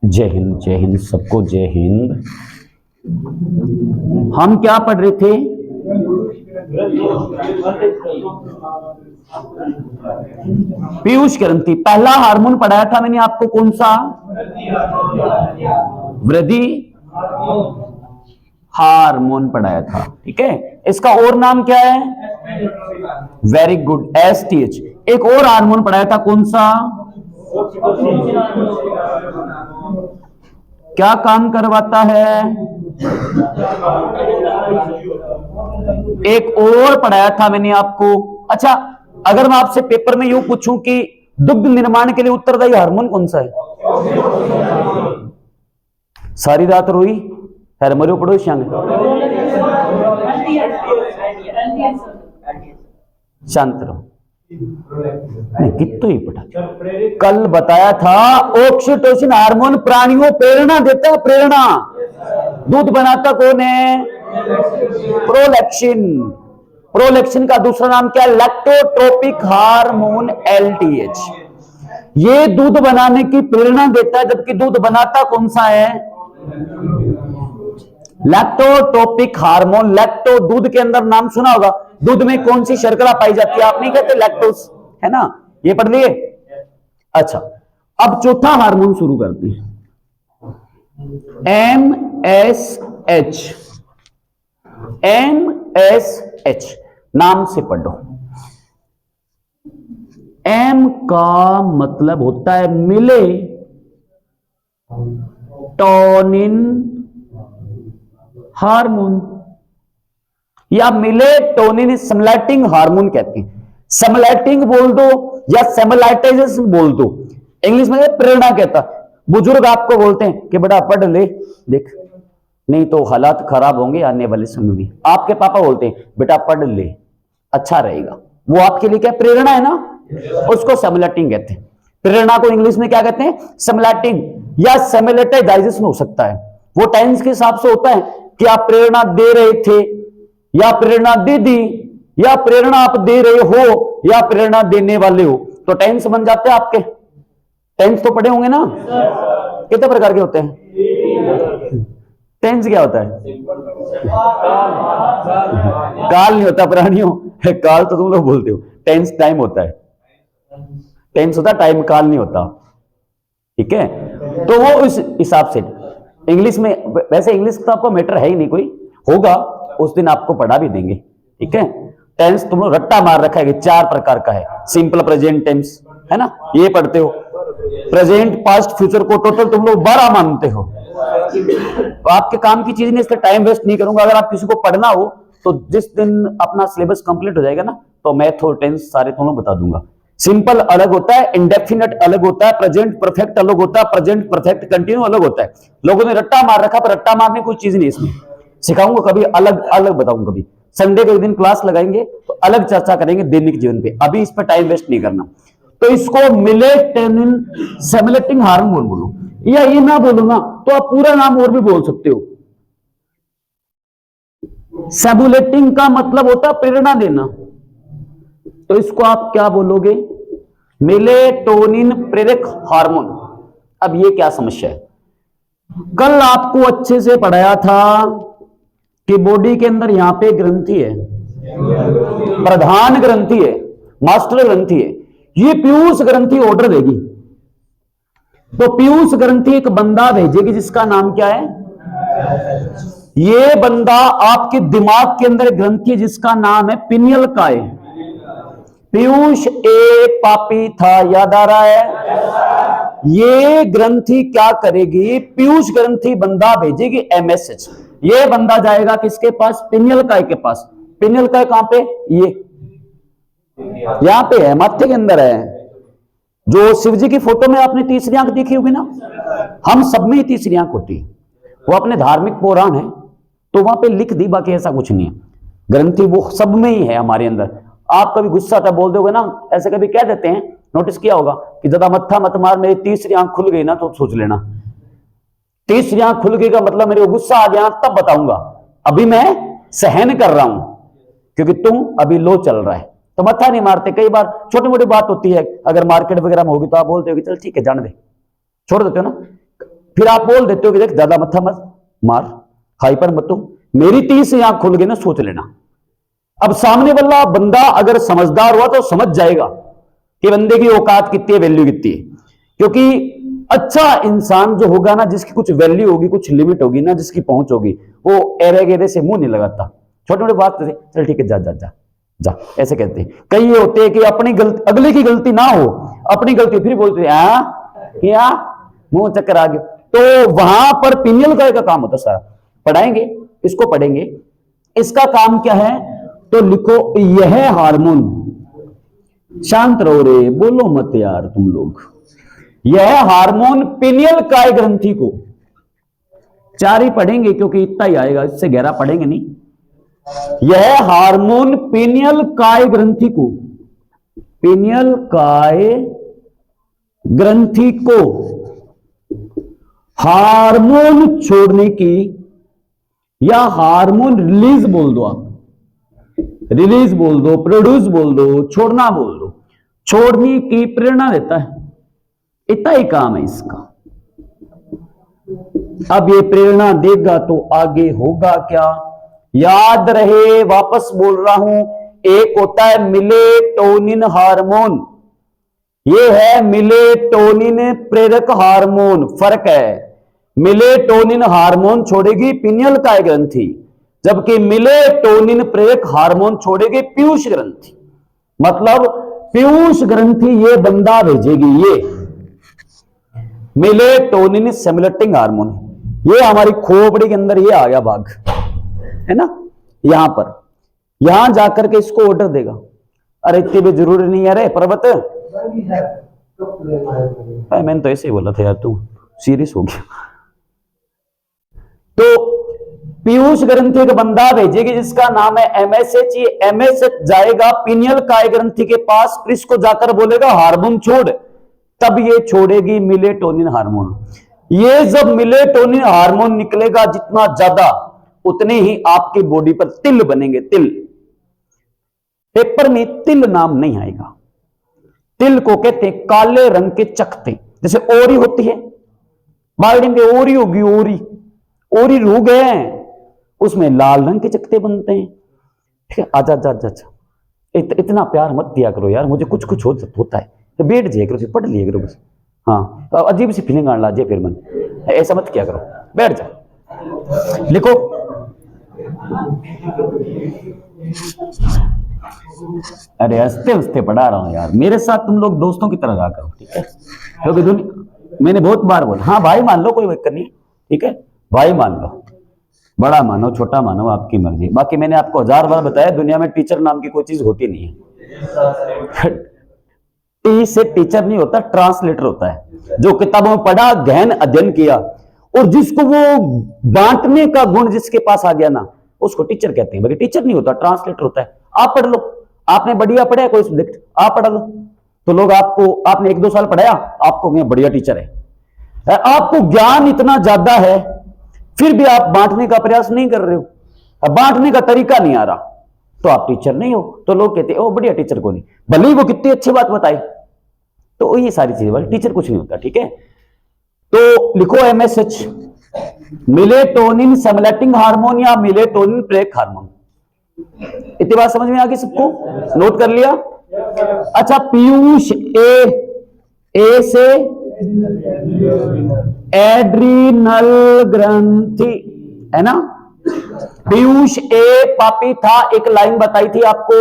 जय हिंद सबको, जय हिंद। हम क्या पढ़ रहे थे? पीयूष ग्रंथि। पहला हार्मोन पढ़ाया था मैंने आपको, कौन सा? वृद्धि हार्मोन पढ़ाया था, ठीक है। इसका और नाम क्या है? Very good, STH. एक और हार्मोन पढ़ाया था, कौन सा? क्या काम करवाता है? एक और पढ़ाया था मैंने आपको। अच्छा, अगर मैं आपसे पेपर में यूं पूछूं कि दुग्ध निर्माण के लिए उत्तरदायी हार्मोन कौन सा है? सारी रात रोई है मरो पड़ो शांग शांत रहो, कितो ही पढ़ा। कल बताया था ऑक्सीटोसिन हार्मोन प्राणियों प्रेरणा देता है, प्रेरणा। दूध बनाता कौन है? प्रोलैक्टिन। प्रोलैक्टिन का दूसरा नाम क्या है? लैक्टोट्रोपिक हार्मोन, एलटीएच। ये दूध बनाने की प्रेरणा देता है, जबकि दूध बनाता कौन सा है? लैक्टोट्रोपिक हार्मोन। लैक्टो, दूध के अंदर नाम सुना होगा। दूध में कौन सी शर्करा पाई जाती है? आप नहीं कहते लैक्टोज, है ना? ये पढ़ लिए। अच्छा, अब चौथा हार्मोन शुरू करते हैं, MSH। MSH नाम से पढ़ो। M का मतलब होता है मिले टोनिन हार्मोन, या मिलेटोनिन सेमलाइटिंग हार्मोन कहते हैं। सेमलाइटिंग बोल दो या सेमलाइटाइजेशन बोल दो, इंग्लिश में प्रेरणा कहता। बुजुर्ग आपको बोलते हैं कि बेटा पढ़ ले, देख नहीं तो हालात खराब होंगे आने वाले समय में। आपके पापा बोलते हैं बेटा पढ़ ले, अच्छा रहेगा। वो आपके लिए क्या प्रेरणा है ना, उसको सेमलाइटिंग कहते हैं। प्रेरणा को इंग्लिश में क्या कहते हैं? सेमलाइटिंग या सेमलाइटाइजेशन हो सकता है। वो टेंस के हिसाब से होता है कि आप प्रेरणा दे रहे थे, या प्रेरणा दे दी, या प्रेरणा आप दे रहे हो, या प्रेरणा देने वाले हो, तो टेंस बन जाते हैं आपके। टेंस तो पढ़े होंगे ना, कितने प्रकार के होते हैं? टेंस क्या होता है? काल नहीं होता प्राणियों, काल तो तुम लोग बोलते हो। टेंस टाइम होता है, टेंस होता टाइम, काल नहीं होता, ठीक है। तो वो इस हिसाब से इंग्लिश में, वैसे इंग्लिश तो आपको मैटर है ही नहीं, कोई होगा उस दिन आपको पढ़ा भी देंगे, ठीक है। टेंस तुम लोग रट्टा मार रखा है कि 4 प्रकार का है। सिंपल प्रेजेंट टेंस, है ना, ये पढ़ते हो। प्रेजेंट, पास्ट, फ्यूचर को टोटल तुम लोग 12 मानते हो। तो आपके काम की चीज नहीं, इसलिए टाइम वेस्ट नहीं करूंगा। अगर आप किसी को पढ़ना हो तो जिस दिन अपना सिलेबस कंप्लीट हो जाएगा ना, तो मैथ और टेंस सारे तुम लोग बता दूंगा। सिंपल अलग होता है, इंडेफिनेट अलग होता है, प्रेजेंट परफेक्ट अलग होता है, प्रेजेंट परफेक्ट कंटिन्यू अलग होता है। लोगों ने रट्टा मार रखा, पर रट्टा मारने कोई चीज नहीं इसमें। सिखाऊंगा कभी, अलग अलग बताऊंगा कभी। संडे के दिन क्लास लगाएंगे तो अलग चर्चा करेंगे दैनिक जीवन पे। अभी इस पर टाइम वेस्ट नहीं करना। तो इसको मिलेटोनिन सेमलाइटिंग हार्मोन बोलो, या ये ना बोलो ना तो आप पूरा नाम और भी बोल सकते हो। सेबुलेटिंग का मतलब होता है प्रेरणा देना, तो इसको आप क्या बोलोगे? मिलेटोनिन प्रेरक हार्मोन। अब ये क्या समस्या है? कल आपको अच्छे से पढ़ाया था कि बॉडी के अंदर यहां पे ग्रंथि है, प्रधान ग्रंथि है, मास्टर ग्रंथि है। ये पीयूष ग्रंथि ऑर्डर देगी, तो पीयूष ग्रंथि एक बंदा भेजेगी जिसका नाम क्या है? ये बंदा आपके दिमाग के अंदर ग्रंथि जिसका नाम है पिनियल काय। पीयूष एक पापी था, याद आ रहा है? ये ग्रंथि क्या करेगी? पीयूष ग्रंथि बंदा भेजेगी MSH। ये बंदा जाएगा किसके पास? पिनियल काय के पास। पिनियल काय कहां पे? ये यहां पे है, माथे के अंदर है। जो शिव जी की फोटो में आपने तीसरी आंख देखी होगी ना, हम सब में ही तीसरी आंख होती है। वो अपने धार्मिक पुराण है तो वहां पे लिख दी, बाकी ऐसा कुछ नहीं है। ग्रंथि वो सब में ही है हमारे अंदर। आप कभी गुस्सा था बोल दोगे ना, ऐसे कभी कह देते हैं, नोटिस किया होगा कि ज्यादा मत्था मत मार, मेरी तीसरी आंख खुल गई ना तो सोच लेना। तीसरी आंख खुल गई का मतलब मेरे को गुस्सा आ गया तब बताऊंगा, अभी मैं सहन कर रहा हूं क्योंकि तुम अभी लो चल रहा है, तो मत्था नहीं मारते। कई बार छोटी मोटी बात होती है, अगर मार्केट वगैरह में होगी तो आप बोलते हो कि चल ठीक है जान दे, छोड़ देते हो ना। फिर आप बोल देते हो कि देख ज्यादा मत्था मत मार, हाइपर मत हो, मेरी 30 से आंख खुल गई ना, सोच लेना। अब सामने वाला बंदा अगर समझदार हुआ तो समझ जाएगा कि बंदे की औकात कितनी है, वैल्यू कितनी है। क्योंकि अच्छा इंसान जो होगा ना, जिसकी कुछ वैल्यू होगी, कुछ लिमिट होगी ना, जिसकी पहुंच होगी, वो एरे गेरे से मुंह नहीं लगाता। छोटे मोटे बात से चल ठीक है जा जा जा जा ऐसे कहते हैं। कई ये होते हैं कि अपनी गलती, अगले की गलती ना हो, अपनी गलती फिर बोलते हैं क्या मुंह चक्कर आ गया। तो वहां पर पिनियल का काम होता सारा। पढ़ाएंगे, इसको पढ़ेंगे। इसका काम क्या है तो लिखो, यह हार्मोन, शांत रहो रे, बोलो मत यार तुम लोग। यह हार्मोन पिनियल काय ग्रंथि को, चार ही पढ़ेंगे क्योंकि इतना ही आएगा, इससे गहरा पढ़ेंगे नहीं। यह हार्मोन पिनियल काय ग्रंथि को, पिनियल काय ग्रंथि को हार्मोन छोड़ने की, या हार्मोन रिलीज बोल दो आप, रिलीज बोल दो, प्रोड्यूस बोल दो, छोड़ना बोल दो, छोड़ने की प्रेरणा देता है। इतना ही काम है इसका। अब ये प्रेरणा देगा तो आगे होगा क्या, याद रहे, वापस बोल रहा हूं, एक होता है मेलेटोनिन हार्मोन, ये है मेलेटोनिन प्रेरक हार्मोन, फर्क है। मेलेटोनिन हार्मोन छोड़ेगी पिनियल काय ग्रंथि, जबकि मेलेटोनिन प्रेरक हार्मोन छोड़ेगी पीयूष ग्रंथि। मतलब पीयूष ग्रंथि ये बंदा भेजेगी, ये मेलेटोनिन स्टिमुलेटिंग हार्मोन, ये हमारी खोपड़ी के अंदर ये आ गया भाग, है ना, यहां पर, यहां जाकर के इसको ऑर्डर देगा। अरे इतनी भी जरूरी नहीं है रे पर्वत, मैंने तो ऐसे ही बोला था यार, तू सीरियस हो गया। तो पीयूष ग्रंथि का बंदा भेजेगी जिसका नाम है एमएसएच। ये एमएसएच जाएगा पिनियल काय ग्रंथि के पास, फिर इसको जाकर बोलेगा हार्मोन छोड़, तब ये छोड़ेगी मेलेटोनिन हार्मोन। ये जब मेलेटोनिन हार्मोन निकलेगा जितना ज्यादा, उतने ही आपकी बॉडी पर तिल बनेंगे। तिल, पेपर में तिल नाम नहीं आएगा। तिल को कहते हैं काले रंग के चकते, जैसे ओरी होती है, बाइडेन के ओरी होगी, ओरी ओरी रूग है, उसमें लाल रंग के चकते बनते हैं। ठीक है, आजा जा जा जा, इतना प्यार मत दिया करो यार, मुझे कुछ कुछ होता है, तो बैठ जाए करो, पढ़ लिया करो बस। हाँ, तो अजीब सी फीलिंग आने लग जाए फिर मन, ऐसा मत किया करो, बैठ जा, लिखो। अरे हंसते हंसते पढ़ा रहा हूं यार, मेरे साथ तुम लोग दोस्तों की तरह रहा करो, ठीक है, क्योंकि मैंने बहुत बार बोला, हाँ भाई मान लो, कोई दिक्कत नहीं, ठीक है, भाई मान लो, बड़ा मानो छोटा मानो आपकी मर्जी। बाकी मैंने आपको 1000 बार बताया, दुनिया में टीचर नाम की कोई चीज होती नहीं है। टी से टीचर नहीं होता, ट्रांसलेटर होता है, जो किताबों में पढ़ा, गहन अध्ययन किया, और जिसको वो बांटने का गुण जिसके पास आ गया ना, उसको टीचर कहते हैं। बाकी टीचर नहीं होता, ट्रांसलेटर होता है। आप पढ़ लो, आपने बढ़िया पढ़ा है कोई सब्जेक्ट, आप पढ़ लो, तो लोग आपको, आपने 1-2 साल पढ़ाया, आपको बढ़िया टीचर है। आपको ज्ञान इतना ज्यादा है, फिर भी आप बांटने का प्रयास नहीं कर रहे हो, अब बांटने का तरीका नहीं आ रहा, तो आप टीचर नहीं हो। तो लोग कहते हैं ओ बढ़िया टीचर को नहीं, भले ही वो कितनी अच्छी बात बताए। तो ये सारी चीजें वाले टीचर कुछ नहीं होता, ठीक है। तो लिखो एमएसएच, मेलेटोनिन स्टिमुलेटिंग हार्मोन या मेलेटोनिन प्रेरक हार्मोन। इतनी बात समझ में आ गई सबको, नोट कर लिया। अच्छा, पीयूष ए से एड्रीनल ग्रंथि, है ना, पीयूष ए पापी था, एक लाइन बताई थी आपको,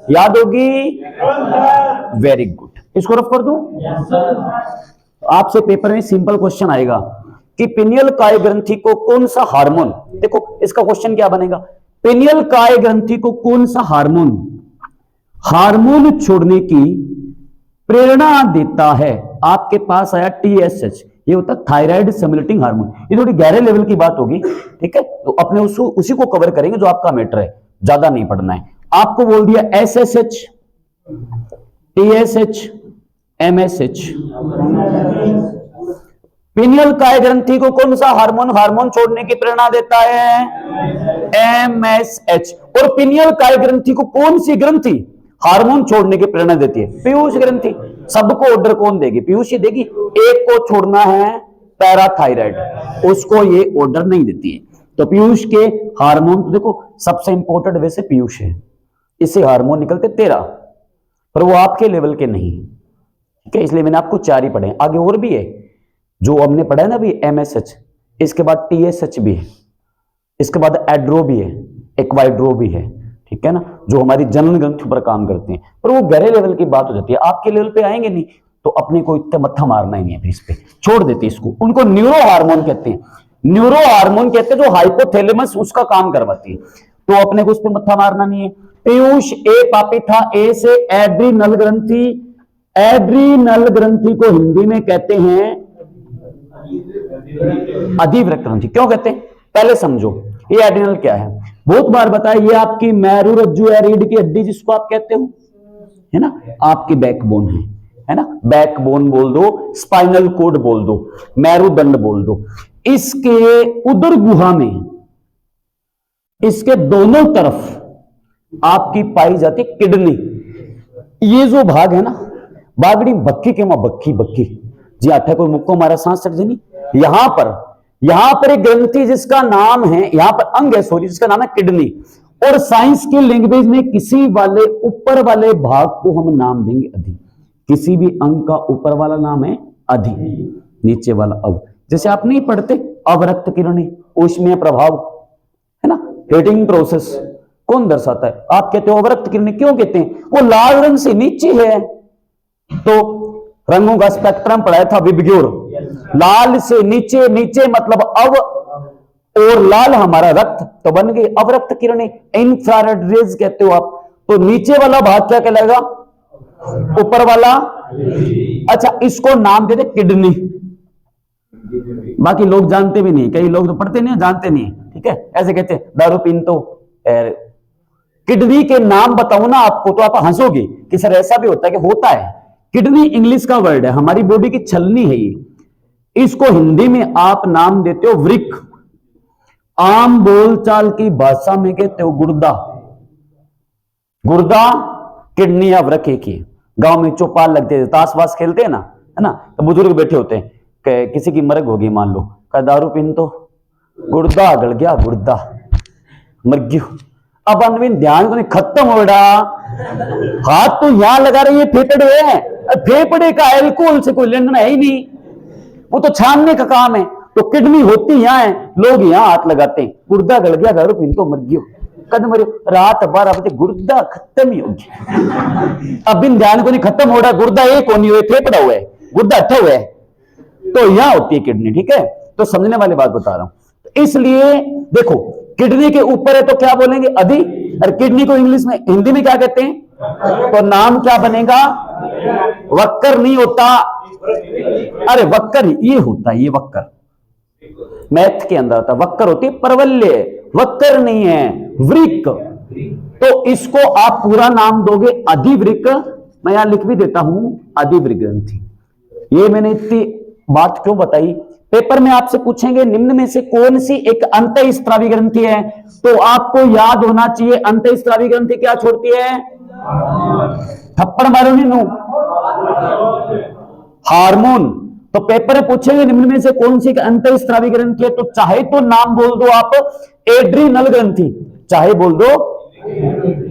याद होगी, वेरी गुड। इसको रफ कर दूं, आपसे पेपर में सिंपल क्वेश्चन आएगा कि पिनियल काय ग्रंथि को कौन सा हार्मोन, देखो इसका क्वेश्चन क्या बनेगा, पिनियल काय ग्रंथि को कौन सा हार्मोन छोड़ने की प्रेरणा देता है। आपके पास आया टीएसएच, ये होता है थायराइड स्टिमुलेटिंग हार्मोन। ये थोड़ी गहरे लेवल की बात होगी, ठीक है, तो अपने उसी को कवर करेंगे जो आपका मैटर है, ज्यादा नहीं पढ़ना है। आपको बोल दिया एसएसएच, टीएसएच, एमएसएच। पिनियल काय ग्रंथि को कौन सा हार्मोन छोड़ने की प्रेरणा देता है, एमएसएच। और पिनियल काय ग्रंथि को कौन सी ग्रंथि हार्मोन छोड़ने की प्रेरणा देती है, पीयूष ग्रंथि। सबको ऑर्डर कौन देगी, पीयूष ही देगी। एक को छोड़ना है पैराथायराइड, उसको ये ऑर्डर नहीं देती है। तो पीयूष के हार्मोन तो देखो सबसे इंपॉर्टेंट वैसे पीयूष है, इससे हार्मोन निकलते 13, पर वो आपके लेवल के नहीं, ठीक है, इसलिए मैंने आपको 4 ही पढ़े। आगे और भी है जो हमने पढ़ा है ना अभी, MSH, इसके बाद TSH भी है, इसके बाद एड्रो भी है, एक्वाइड्रो भी है, ठीक है ना, जो हमारी जनन ग्रंथि पर काम करते हैं, पर वो गहरे लेवल की बात हो जाती है, आपके लेवल पे आएंगे नहीं तो अपने को इतना मत्था मारना ही नहीं है, फिर इस पे छोड़ देते हैं इसको। उनको न्यूरो हार्मोन कहते हैं, न्यूरो हार्मोन कहते हैं जो हाइपोथैलेमस उसका काम करवाती है, तो अपने को उस पर मत्था मारना नहीं है। पीयूष ए पापिथा, ए से एड्रीनल ग्रंथि, एड्रीनल ग्रंथि को हिंदी में कहते हैं अधिवृक्क ग्रंथि। क्यों कहते हैं पहले समझो, ये एड्रिनल क्या है, बहुत बार बताया, ये आपकी मैरू रज्जु या रीढ़ की हड्डी जिसको आप कहते हो, है ना, आपकी बैकबोन है ना, बैकबोन बोल दो, स्पाइनल कोड बोल दो, मेरुदंड बोल दो। इसके उदर गुहा में इसके दोनों तरफ आपकी पाई जाती किडनी। ये जो भाग है ना, बागड़ी बक्की के मां बक्की बक्की जी आठा कोई मुक्को मारा सांस चढ़ जानी, यहां पर एक ग्रंथि जिसका नाम है, यहां पर अंग है सॉरी, जिसका नाम है किडनी, और साइंस की लैंग्वेज में किसी वाले ऊपर वाले भाग को हम नाम देंगे अधि। किसी भी अंग का ऊपर वाला नाम है अधि, नीचे वाला अव। जैसे आप नहीं पढ़ते अवरक्त किरणें, ऊष्मीय प्रभाव, है ना, हीटिंग प्रोसेस कौन दर्शाता है, आप कहते हो अवरक्त किरणें। क्यों कहते हैं, वो लाल रंग से नीचे है, तो रंगों का स्पेक्ट्रम पढ़ाया था विबग्योर, लाल से नीचे, नीचे मतलब अव, और लाल हमारा रक्त, तो बन गई अवरक्त किरणें, इंफ्रारेड रेज कहते हो आप। तो नीचे वाला भाग क्या कहलाएगा, ऊपर वाला, अच्छा इसको नाम देते किडनी। बाकी लोग जानते भी नहीं, कई लोग तो पढ़ते नहीं जानते नहीं, ठीक है, ऐसे कहते हैं दारू पीन तो किडनी के नाम बताऊं ना आपको तो आप हंसोगे कि सर ऐसा भी होता है, कि होता है। किडनी इंग्लिश का वर्ड है, हमारी बॉडी की छलनी है ये, इसको हिंदी में आप नाम देते हो वृक्क, आम बोलचाल की भाषा में कहते हो गुर्दा। गुर्दा किडनी या वृक्क एक ही। गांव में चौपाल लगते थे, ताश वाश खेलते हैं ना, है ना, तो बुजुर्ग बैठे होते हैं, किसी की मरग होगी मान लो, का दारू पीन तो गुर्दा गड़ गया, गुर्दा मर गयो। अब अनविन ध्यान को नहीं खत्म हो रहा, हाथ तो यहां लगा रही है, फेफड़े है, फेफड़े का एल्कोहल से कोई लेना है ही नहीं, वो तो छानने का काम है। तो किडनी होती यहां है, लोग यहां हाथ लगाते हैं, गुर्दा गड़ गया, दारू पीन तो मर गयो, कद मर रात 12 बजे गुर्दा खत्म ही हो गया। अब इन ध्यान को नहीं खत्म हो रहा, गुर्दा एक होनी हुए, फेफड़ा हुआ है, गुर्दा अच्छा हुआ है, तो यहां होती है किडनी, ठीक है, तो समझने वाली बात बता रहा हूं। इसलिए देखो किडनी के ऊपर है तो क्या बोलेंगे अधि, और किडनी को इंग्लिश में हिंदी में क्या कहते हैं, तो नाम क्या बनेगा, वक्कर नहीं होता, अरे वक्कर ये होता है, ये वक्कर मैथ के अंदर होता, वक्कर होती है परवल्य, वक्कर नहीं है वृक्क। तो इसको आप पूरा नाम दोगे अधिवृक्क, मैं यहां लिख भी देता हूं अधिवृक्क ग्रंथि। ये मैंने इतनी बात क्यों बताई, पेपर में आपसे पूछेंगे निम्न में से कौन सी एक अंतःस्रावी ग्रंथि है, तो आपको याद होना चाहिए अंतःस्रावी ग्रंथि क्या छोड़ती है, थप्पड़ मारो नीनू, हार्मोन। तो पेपर में पूछेंगे निम्न में से कौन सी अंतःस्रावी ग्रंथि है, तो चाहे तो नाम बोल दो आप एड्रीनल ग्रंथि, चाहे बोल दो।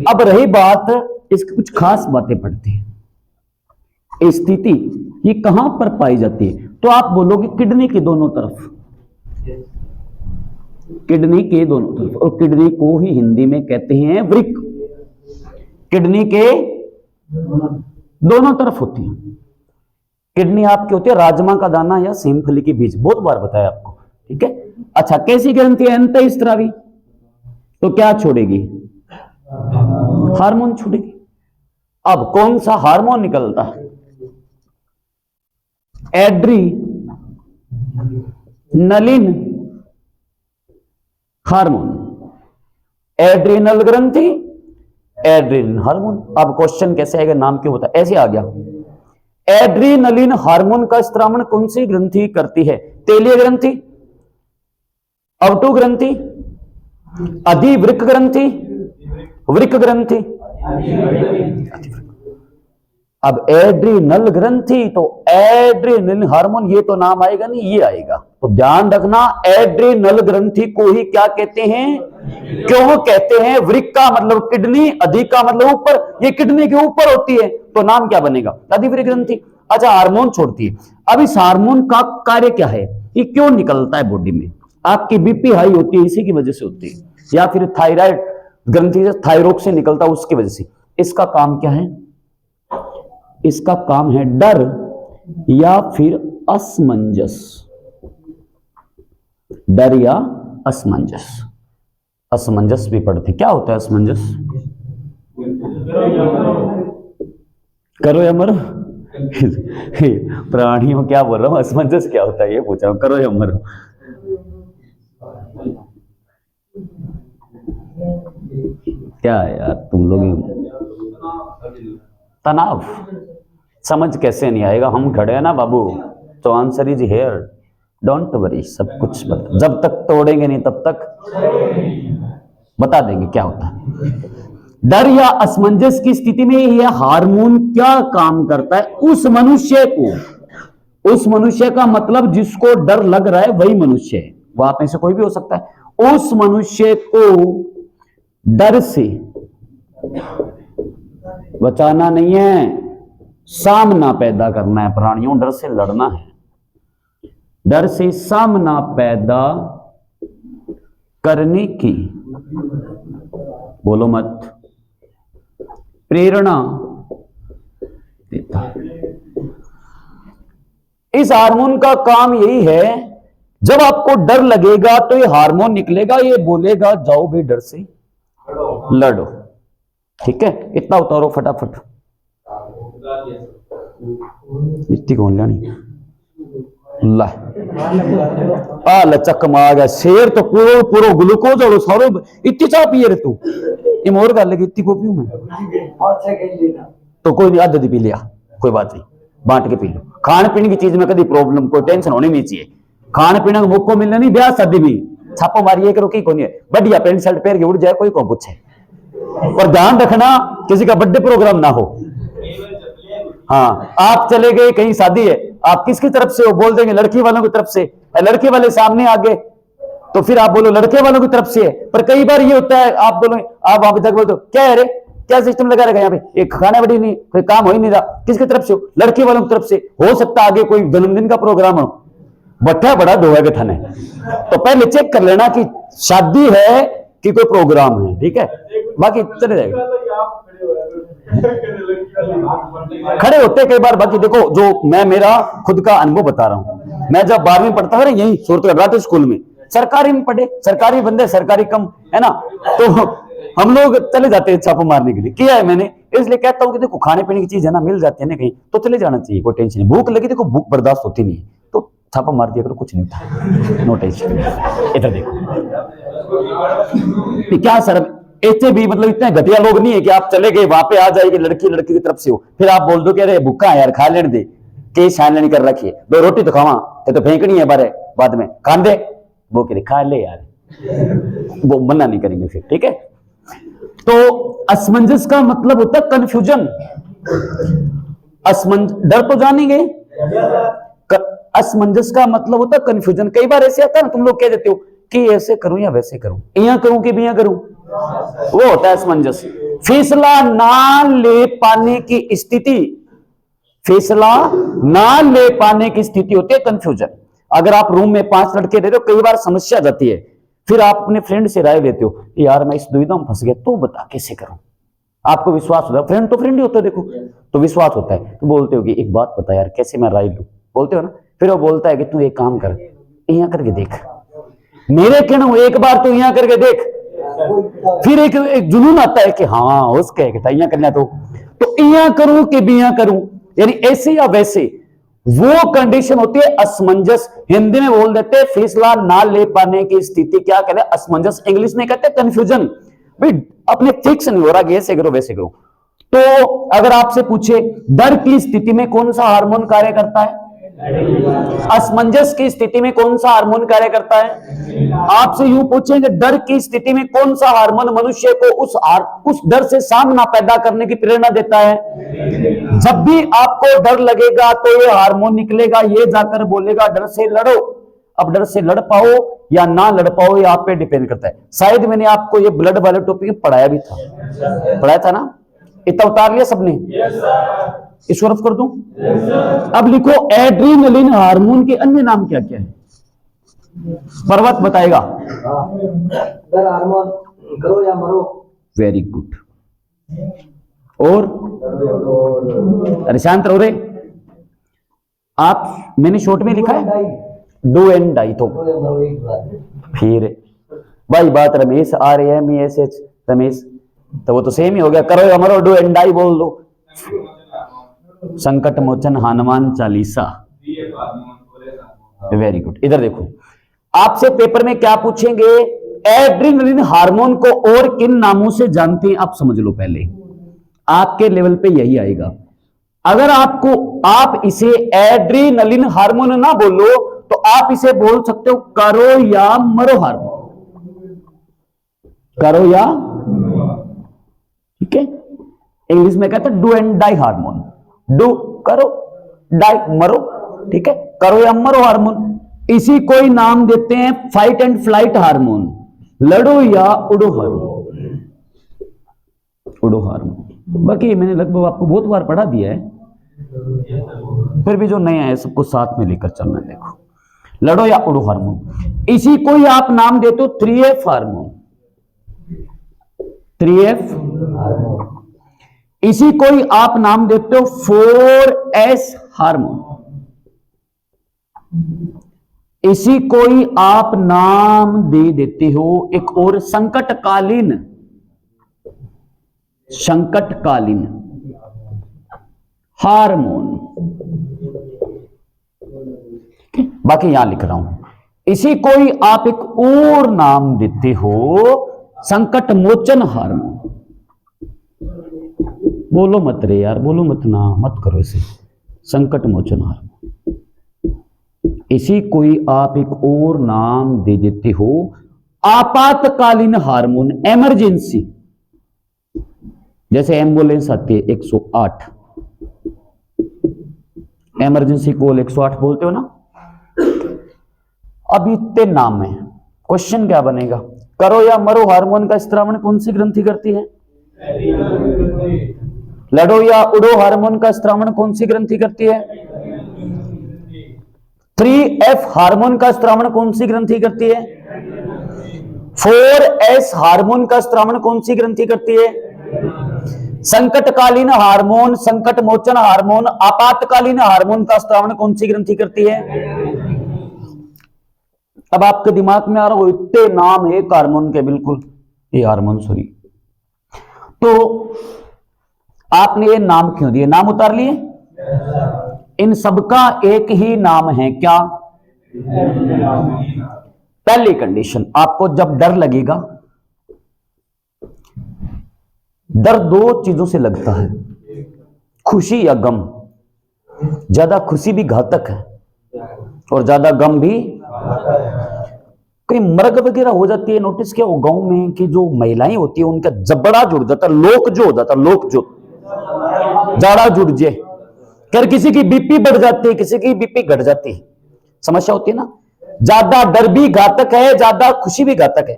अब रही बात इसकी कुछ खास बातें पढ़ते हैं, स्थिति ये कहां पर पाई जाती है, तो आप बोलोगे किडनी के दोनों तरफ, किडनी के दोनों तरफ, और किडनी को ही हिंदी में कहते हैं वृक्क, किडनी के दोनों तरफ होती है। किडनी आपकी होती है राजमा का दाना या सेमफली के बीज, बहुत बार बताया आपको, ठीक है। अच्छा कैसी ग्रंथि है अंतःस्रावी, तो क्या छोड़ेगी, हार्मोन छोड़ेगी। अब कौन सा हार्मोन निकलता है, एड्रीनलिन हार्मोन, एड्रीनल ग्रंथि एड्रीनलिन हार्मोन। अब क्वेश्चन कैसे आएगा, नाम क्यों होता है, ऐसे आ गया। एड्रीनलिन हार्मोन का स्त्रावण कौन सी ग्रंथि करती है, तेलीय ग्रंथि, अवटु ग्रंथि, अधिवृक्क ग्रंथि, वृक्क ग्रंथि। अब एड्रीनल ग्रंथि, तो एड्रीनल हार्मोन, ये तो नाम आएगा नहीं, ये आएगा। तो ध्यान रखना, एड्रीनल ग्रंथि को ही क्या कहते हैं, क्यों कहते हैं? वृक्क का मतलब किडनी, अधिक का मतलब ऊपर, ये किडनी के ऊपर होती है, तो नाम क्या बनेगा? अधिवृक्क ग्रंथि। अच्छा, हार्मोन छोड़ती है। अब इस हार्मोन का कार्य क्या है, ये क्यों निकलता है बॉडी में? आपकी बीपी हाई होती है, इसी की वजह से होती है, या फिर थायराइड ग्रंथि से, थायरॉइड से निकलता है, उसकी वजह से। इसका काम क्या है? इसका काम है डर या फिर असमंजस। डर या असमंजस। असमंजस भी पढ़ते, क्या होता है असमंजस? करो या मरो। प्राणियों क्या बोल रहा हूं, असमंजस क्या होता है ये पूछ रहा हूं, करो या मरो। क्या है यार तुम लोग, तनाव। समझ कैसे नहीं आएगा, हम खड़े हैं ना बाबू, तो answer is here, don't worry, सब कुछ बता, जब तक तोड़ेंगे नहीं तब तक बता देंगे क्या होता है। डर या असमंजस की स्थिति में यह हार्मोन क्या काम करता है? उस मनुष्य को, उस मनुष्य का मतलब जिसको डर लग रहा है वही मनुष्य है, वो आप में से कोई भी हो सकता है, उस मनुष्य को डर से बचाना नहीं है, सामना पैदा करना है। प्राणियों, डर से लड़ना है, डर से सामना पैदा करने की, बोलो मत, प्रेरणा देता है। इस हार्मोन का काम यही है, जब आपको डर लगेगा तो ये हार्मोन निकलेगा, ये बोलेगा जाओ भाई डर से लड़ो। ठीक है, इतना उतारो फटाफट, इतनी कौन लानी लचक आ गया शेर, तो पूरा पूरा ग्लूकोज और सारो इतनी चाह पिए रे तू, मोर गल लगी इतनी को पीऊं मैं, तो कोई नहीं, आधा पी लिया, कोई बात नहीं, बांट के पी लो। खान पीने की चीज में कभी प्रॉब्लम, कोई टेंशन होनी नहीं चाहिए, खाने पीने का मौका मिलना नहीं, ब्याह शादी भी छापो मारिए करो, की कोनी है, बढ़िया पेंट शर्ट पहन के उड़ जाए, कोई कौन पूछे। और ध्यान रखना किसी का बर्थडे प्रोग्राम ना हो। हाँ, आप चले गए कहीं शादी है, आप किसकी तरफ से हो, बोल देंगे लड़की वालों की तरफ से, लड़के वाले सामने आ गए तो फिर आप बोलो लड़के वालों की तरफ से है। पर कई बार ये होता है, आप बोलो, आप वहां तक बोलते हो क्या है रे, क्या सिस्टम लगा रहेगा यहाँ पे, एक खाना बड़ी नहीं, कोई काम हो ही नहीं रहा, किसकी तरफ से हो? लड़के वालों की तरफ से। हो सकता है आगे कोई जन्मदिन का प्रोग्राम हो, बट्टा बड़ा धोया के थाने, तो पहले चेक कर लेना कि शादी है कि कोई प्रोग्राम है। ठीक है, बाकी चले जाएगा, खड़े होते कई बार। बाकी देखो, जो मैं मेरा खुद का अनुभव बता रहा हूं, मैं जब 12वीं पढ़ता था ना, यही सूरत रात स्कूल में, सरकारी में पढ़े, सरकारी बंदे सरकारी कम है ना, तो हम लोग चले जाते हैं छापा मारने के लिए, किया है मैंने, इसलिए कहता हूं कि देखो खाने पीने की चीज है ना, मिल जाती है ना कहीं, तो चले जाना चाहिए, कोई टेंशन नहीं। भूख लगी, देखो भूख बर्दाश्त होती नहीं है, तो छापा मार दिया करो, कुछ नहीं होता, नो टेंशन। इधर देखो क्या सर, ऐसे भी मतलब इतने घटिया लोग नहीं है कि आप चले गए वहां पे आ जाएगी लड़की लड़की की तरफ से हो, फिर आप बोल दो कि अरे भूखा है यार, खा लेने दे, के छान नहीं कर रखी है, 2 रोटी तो खावा, तो फेंकनी है बारे बाद में, खान दे, वो कह खा ले यार, वो मना नहीं करेंगे फिर। ठीक है, तो असमंजस का मतलब होता है कंफ्यूजन। डर तो जानेंगे, असमंजस का मतलब होता है कंफ्यूजन। कई बार ऐसे आता है ना, तुम लोग कह देते हो कि ऐसे करूं या वैसे करूं, यहाँ करूं कि बिया करूं, वो होता है असमंजस। फैसला ना ले पाने की स्थिति, फैसला ना ले पाने की स्थिति होती है कंफ्यूजन। अगर आप रूम में 5 लड़के रह रहे हो, कई बार समस्या जाती है, फिर आप अपने फ्रेंड से राय लेते हो, यार मैं इस दुविधा में फंस गया, तू बता कैसे करूं। आपको विश्वास होता है, फ्रेंड तो फ्रेंड ही होता है, देखो तो विश्वास होता है, तो बोलते हो कि एक बात बता यार, कैसे मैं राय लूं, बोलते हो ना। फिर वो बोलता है कि तू एक काम कर, यहाँ करके देख, मेरे कहना एक बार तो यहाँ करके देख। फिर एक जुनून आता है कि हाँ उसके यहाँ करना, तो यहाँ करूं कि बिया करूं, यानी ऐसे या वैसे, वो कंडीशन होती है असमंजस। हिंदी में बोल देते हैं फैसला ना ले पाने की स्थिति, क्या कहते हैं असमंजस, इंग्लिश में कहते हैं कंफ्यूजन। भाई अपने फिक्स नहीं हो रहा कि ऐसे करो वैसे करो। तो अगर आपसे पूछे डर की स्थिति में कौन सा हार्मोन कार्य करता है, असमंजस की स्थिति में कौन सा हार्मोन कार्य करता है? आपसे यूं पूछेंगे डर की स्थिति में कौन सा हार्मोन मनुष्य को उस डर से सामना पैदा करने की प्रेरणा देता है? जब भी आपको डर लगेगा तो ये हार्मोन निकलेगा, ये जाकर बोलेगा डर से लड़ो। अब डर से लड़ पाओ या ना लड़ पाओ ये आप पे डिपेंड करता है। शायद मैंने आपको ये ब्लड वाले टॉपिक पढ़ाया भी था, पढ़ाया था ना? इतना उतार लिया सबने? इसको रफ कर दूं? अब लिखो एड्रीनलिन हार्मोन के अन्य नाम क्या क्या है? पर्वत बताएगा। डर हार्मोन, करो या मरो। Very good. और अरे शांत रहो रे आप, मैंने शॉर्ट में लिखा है डू एंड डाई। तो फिर भाई बात रमेश RAMESH रमेश, तो वो तो सेम ही हो गया। करो या मरो, डू एंड डाई बोल दो। संकट मोचन हनुमान चालीसा। Very good. इधर देखो, आपसे पेपर में क्या पूछेंगे? एड्रीनलिन हार्मोन को और किन नामों से जानते हैं आप समझ लो। पहले आपके लेवल पे यही आएगा। अगर आप इसे एड्रीनलिन हार्मोन ना बोलो तो आप इसे बोल सकते हो करो या मरो हार्मोन। करो या, ठीक है? इंग्लिश में कहते हैं do and die hormone. Do करो, डाई मरो, ठीक है? करो या मरो हार्मोन। इसी कोई नाम देते हैं फाइट एंड फ्लाइट हार्मोन, लड़ो या उड़ो हार्मोन। उड़ो हार्मोन बाकी मैंने लगभग आपको बहुत बार पढ़ा दिया है, फिर भी जो नया है सबको साथ में लेकर चलना। देखो, लड़ो या उड़ो हार्मोन। इसी को ही आप नाम देते हो 3F हार्मोन। 3F hormone. इसी को ही आप नाम देते हो 4S हार्मोन। इसी को ही आप नाम दे देते हो एक और संकटकालीन हार्मोन। बाकी यहां लिख रहा हूं। इसी को ही आप एक और नाम देते हो संकट मोचन हार्मोन। बोलो मत रे यार, बोलो मत ना, मत करो इसे। संकट मोचन हार्मोन। इसी को ही आप एक और नाम दे देते हो आपातकालीन हार्मोन, इमरजेंसी। जैसे एम्बुलेंस आती है 108, इमरजेंसी कॉल 108 बोलते हो ना। अब इतने नाम है, क्वेश्चन क्या बनेगा? करो या मरो हार्मोन का स्त्रावण कौन सी ग्रंथि करती है? लड़ो या उड़ो हार्मोन का स्त्रावण कौन सी ग्रंथि करती है? 3F हार्मोन का स्त्रावण कौन सी ग्रंथि करती है? 4S हार्मोन का स्त्रावण कौन सी ग्रंथि करती है? संकटकालीन हार्मोन, संकट मोचन हार्मोन, आपातकालीन हार्मोन का स्त्रावण कौन सी ग्रंथि करती है? अब आपके दिमाग में आ रहा हो इतने नाम है हार्मोन के, बिल्कुल ये हार्मोन सॉरी। तो आपने ये नाम क्यों दिए? नाम उतार लिए? इन सबका एक ही नाम है, क्या? पहली कंडीशन, आपको जब डर लगेगा, डर दो चीजों से लगता है, खुशी या गम। ज्यादा खुशी भी घातक है और ज्यादा गम भी। कहीं मर्ग वगैरह हो जाती है, नोटिस किया वो गांव में कि जो महिलाएं होती है उनका जबड़ा जुड़ जाता, लोक जो हो जाता, लोक जो जाड़ा जुड़ जाए, कर किसी की बीपी बढ़ जाती है, किसी की बीपी घट जाती है, समस्या होती है ना। ज्यादा डर भी घातक है, ज्यादा खुशी भी घातक है।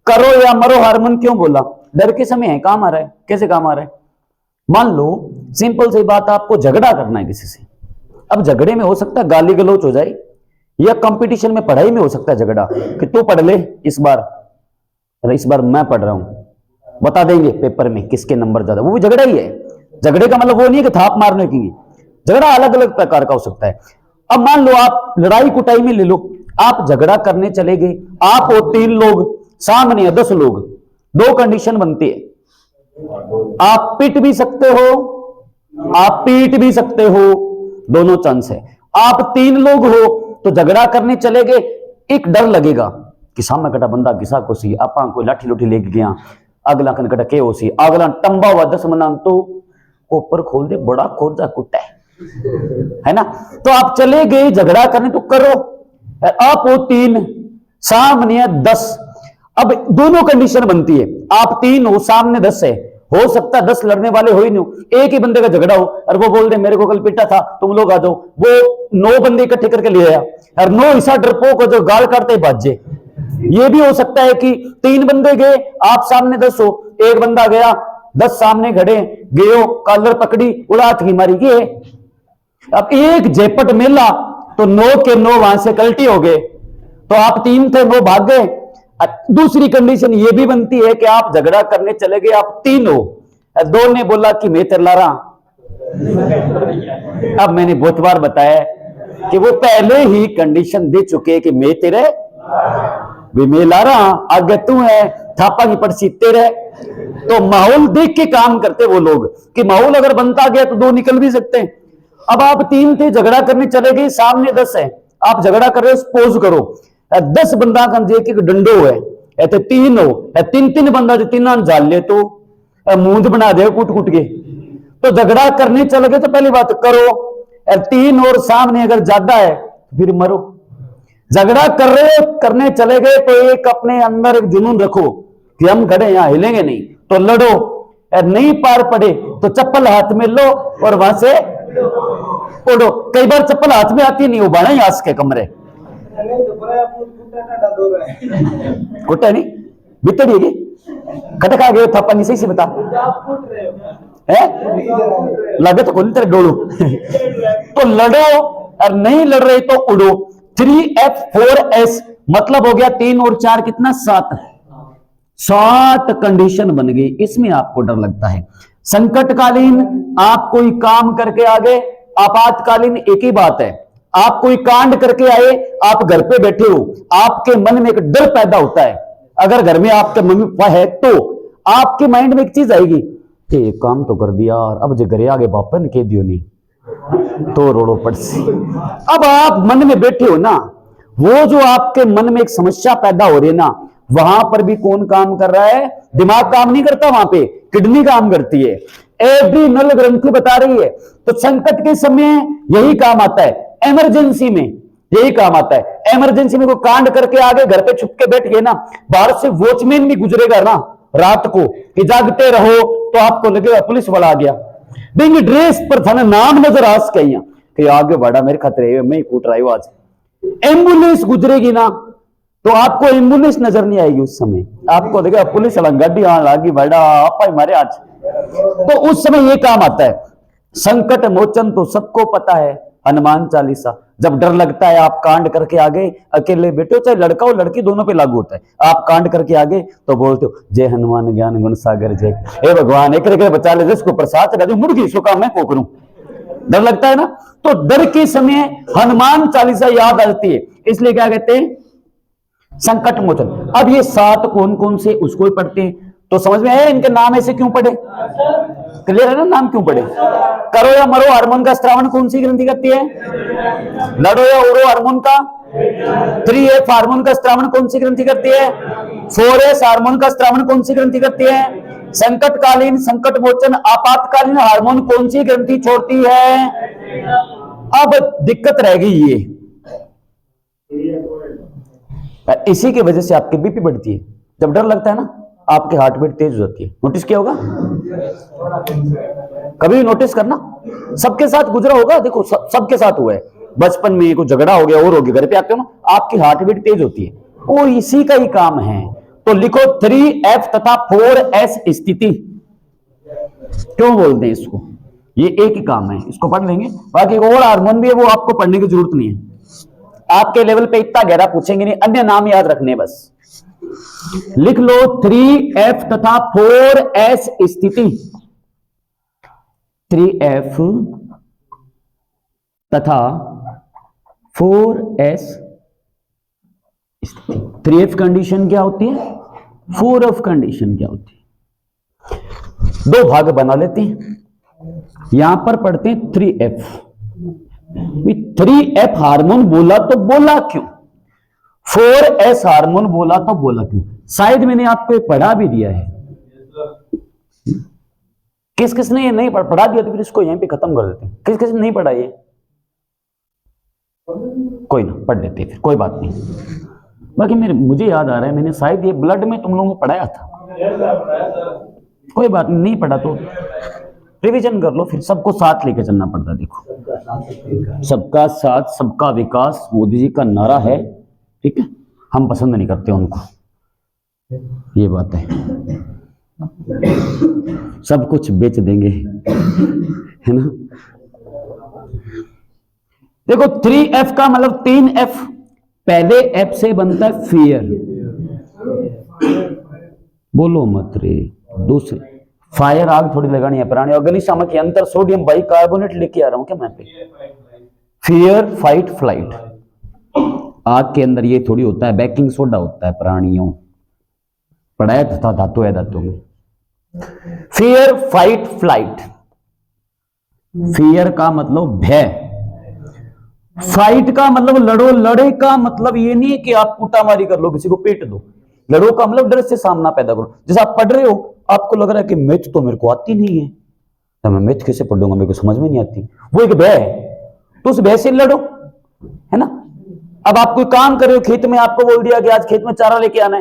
करो या मरो हार्मोन क्यों बोला? डर के समय है, काम आ रहा है। कैसे काम आ रहा है? मान लो सिंपल सी बात, आपको झगड़ा करना है किसी से। अब झगड़े में हो सकता है गाली गलौच हो जाए, या कंपटीशन में पढ़ाई में हो सकता है झगड़ा कि तू पढ़ ले इस बार, इस बार मैं पढ़ रहा हूं, बता देंगे पेपर में किसके नंबर ज्यादा। वो भी झगड़ा ही है। झगड़े का मतलब वो नहीं है कि थाप मारने की, झगड़ा अलग अलग प्रकार का हो सकता है। अब मान लो आप लड़ाई कुटाई में ले लो, आप झगड़ा करने चले गए, आप हो 3 लोग, सामने है 10 लोग। 2 कंडीशन बनती है, आप पिट भी सकते हो, आप पीट भी सकते हो, दोनों चांस है। आप 3 लोग हो तो झगड़ा करने चले गए, एक डर लगेगा कि सामने कटा बंदा घिसा को सी, आप कोई लाठी लुठी लेके गया, अगला कन कटा के हो सी, अगला टंबा हुआ 10 मना तो ऊपर खोल दे, बड़ा खोजा कुटा है, है ना। तो आप चले गए झगड़ा करने तो करो, आप हो 3 सामने 10, अब दोनों कंडीशन बनती है, आप 3 हो सामने 10 है, हो सकता है 10 लड़ने वाले हो ही नहीं, एक ही बंदे का झगड़ा हो और वो बोल दे मेरे को कल पिटा था तुम लोग आ जाओ, वो 9 बंदे इकट्ठे करके ले आया और 9 ऐसा डरपोक हो जो गाल काटते ही भाजे। ये भी हो सकता है कि 3 बंदे गए, आप सामने 10 हो, एक बंदा गया, 10 सामने खड़े गयो, कॉलर पकड़ी उड़ा की मारी गए, अब एक झेपट मिला तो 9 के 9 वहां से कल्टी हो गए, तो आप 3 थे 9 भाग गए। दूसरी कंडीशन ये भी बनती है कि आप झगड़ा करने चले गए, आप 3 हो, 2 ने बोला कि मैं तेरा रहा। अब मैंने बहुत बार बताया कि वो पहले ही कंडीशन दे चुके कि मैं तेरे भी मैं ला रहा, आगे तू है, थापा की पड़सी तेरे। तो माहौल देख के काम करते वो लोग कि माहौल अगर बनता गया तो 2 निकल भी सकते हैं। अब आप 3 थे, झगड़ा करने चले गए, सामने 10 है, आप झगड़ा कर रहे हो, सपोज करो 10 बंदा का जे कि डंडो है, ऐसे 3 हो, 3 बंदा जो 3 झाल ले तो मूंद बना दे कूट कूट के। तो झगड़ा करने चले गए तो पहली बात करो, 3 और सामने अगर ज्यादा है फिर मरो। झगड़ा कर रहे हो, करने चले गए तो एक अपने अंदर एक जुनून रखो कि हम खड़े यहां हिलेंगे नहीं, तो लड़ो, नहीं पार पड़े तो चप्पल हाथ में लो और वहां से उड़ो। कई बार चप्पल हाथ में आती नहीं, उबाना ही आस के कमरे कुटा नहीं बितड़ी खटका गए था पानी सही से बता है लगे तो कौन तेरे डोलू तो लड़ो और नहीं लड़ रहे तो उड़ो। 3F4S मतलब हो गया 3 और 4 कितना 7 कंडीशन बन गई। इसमें आपको डर लगता है। संकटकालीन आप कोई काम करके आ गए, आपातकालीन एक ही बात है, आप कोई कांड करके आए, आप घर पे बैठे हो, आपके मन में एक डर पैदा होता है। अगर घर में आपके मम्मी पापा है तो आपके माइंड में एक चीज आएगी कि ये काम तो कर दिया और अब जो घरे आगे बापा ने कह दियो नहीं तो रोड़ो पड़सी। अब आप मन में बैठे हो ना, वो जो आपके मन में एक समस्या पैदा हो रही है ना, वहां पर भी कौन काम कर रहा है? दिमाग काम नहीं करता, वहां पे किडनी काम करती है, एड्रीनल ग्रंथि बता रही है। तो संकट के समय यही काम आता है, इमरजेंसी में यही काम आता है। इमरजेंसी में कोई कांड करके आगे घर पे छुप के बैठ गए ना, बाहर से वॉचमैन भी गुजरेगा ना रात को कि जागते रहो, तो आपको लगेगा पुलिस वाला आ गया। देंगे ड्रेस पर थाना नाम नजर आ सके कि आगे बढ़ा मेरे खतरे मैं कूट रहा हूं आज। एम्बुलेंस गुजरेगी ना तो आपको एम्बुलेंस नजर नहीं आएगी, उस समय आपको लगेगा पुलिस वाला गाड़ी आने लगी बड़ा आपा हमारे आज। तो उस समय ये काम आता है। संकट मोचन तो सबको पता है, हनुमान चालीसा। जब डर लगता है आप कांड करके आ गए, अकेले बैठे हो, चाहे लड़का हो लड़की दोनों पे लागू होता है। आप कांड करके आ गए तो बोलते हो जय हनुमान ज्ञान गुण सागर जय, हे भगवान एक बचा ले, जिसको प्रसाद चढ़ा दे मुर्गी सो काम मैं को करूं। डर लगता है ना, तो डर के समय हनुमान चालीसा याद आती है, इसलिए क्या कहते हैं संकट मोचन। अब ये 7 कौन कौन से उसको ही पढ़ते हैं, तो समझ में आया इनके नाम ऐसे क्यों पढ़े? क्लियर है ना, नाम क्यों पढ़े? करो या मरो हार्मोन का स्त्रावण कौन सी ग्रंथि करती है? लड़ो या उड़ो हार्मोन का 3F हार्मोन का स्त्रावण कौन सी ग्रंथि करती है? 4S हार्मोन का स्त्रावण कौन सी ग्रंथि करती है? संकटकालीन संकट मोचन आपातकालीन हार्मोन कौन सी ग्रंथि छोड़ती है? अब दिक्कत रह गई ये, इसी की वजह से आपकी बीपी बढ़ती है। जब डर लगता है ना आपकी हार्ट बीट तेज हो जाती है। नोटिस किया होगा, कभी नोटिस करना, सबके साथ गुजरा होगा, देखो सबके साथ हुआ है। बचपन में कोई झगड़ा हो गया और हो गया, घर पे आते हो ना आपकी हार्ट बीट तेज होती है, वो इसी का ही काम है। तो लिखो 3F तथा 4S स्थिति क्यों बोलते हैं इसको, ये एक ही काम है, इसको पढ़ लेंगे। बाकी और हार्मोन भी है वो आपको पढ़ने की जरूरत नहीं है, आपके लेवल पे इतना गहरा पूछेंगे नहीं, अन्य नाम याद रखने बस। लिख लो 3F तथा 4S स्थिति, 3F तथा 4S स्थिति। 3F कंडीशन क्या होती है, 4F कंडीशन क्या होती है? 2 भाग बना लेते हैं, यहां पर पढ़ते हैं 3F। 3F हार्मोन बोला तो बोला क्यों, 4S हार्मोन बोला तो बोला क्यों? शायद मैंने आपको पढ़ा भी दिया है, किस किसने ये नहीं पढ़ा दिया तो फिर इसको यहीं पे खत्म कर देते हैं। किस किसने नहीं पढ़ा ये, कोई ना पढ़ लेते फिर, कोई बात नहीं। बाकी मुझे याद आ रहा है मैंने शायद ये ब्लड में तुम लोगों को पढ़ाया था, कोई बात नहीं पढ़ा तो रिवीजन कर लो फिर। सबको साथ लेके चलना पड़ता है। देखो सबका साथ सबका विकास मोदी जी का नारा है, ठीक है, हम पसंद नहीं करते उनको, ये बात है। सब कुछ बेच देंगे, है ना। देखो 3F का मतलब 3F, पहले F से बनता है फियर, बोलो मत रे। दूसरे फायर, आग थोड़ी लगानी है प्राणी। अग्निशामक यंत्र, सोडियम बाइकार्बोनेट लेके आ रहा हूं क्या मैं पे। Fear, fight, flight. आग के अंदर ये थोड़ी होता है, बेकिंग सोडा होता है प्राणियों, पढ़ाया था धातु है धातु में। Fear, fight, flight. फियर का मतलब भय, फाइट का मतलब लड़ो। लड़े का मतलब ये नहीं है कि आप कुटामारी कर लो, किसी को पीट दो। लड़ो का मतलब डर से सामना पैदा करो। जैसे आप पढ़ रहे हो, आपको लग रहा है कि मैथ तो मेरे को आती नहीं है, तो मैं मैथ कैसे पढ़ लूंगा, मेरे को समझ में नहीं आती, वो एक भय है, तो उस भय से लड़ो, है ना। अब आप कोई काम कर रहे हो खेत में, आपको बोल दिया कि आज खेत में चारा लेके आना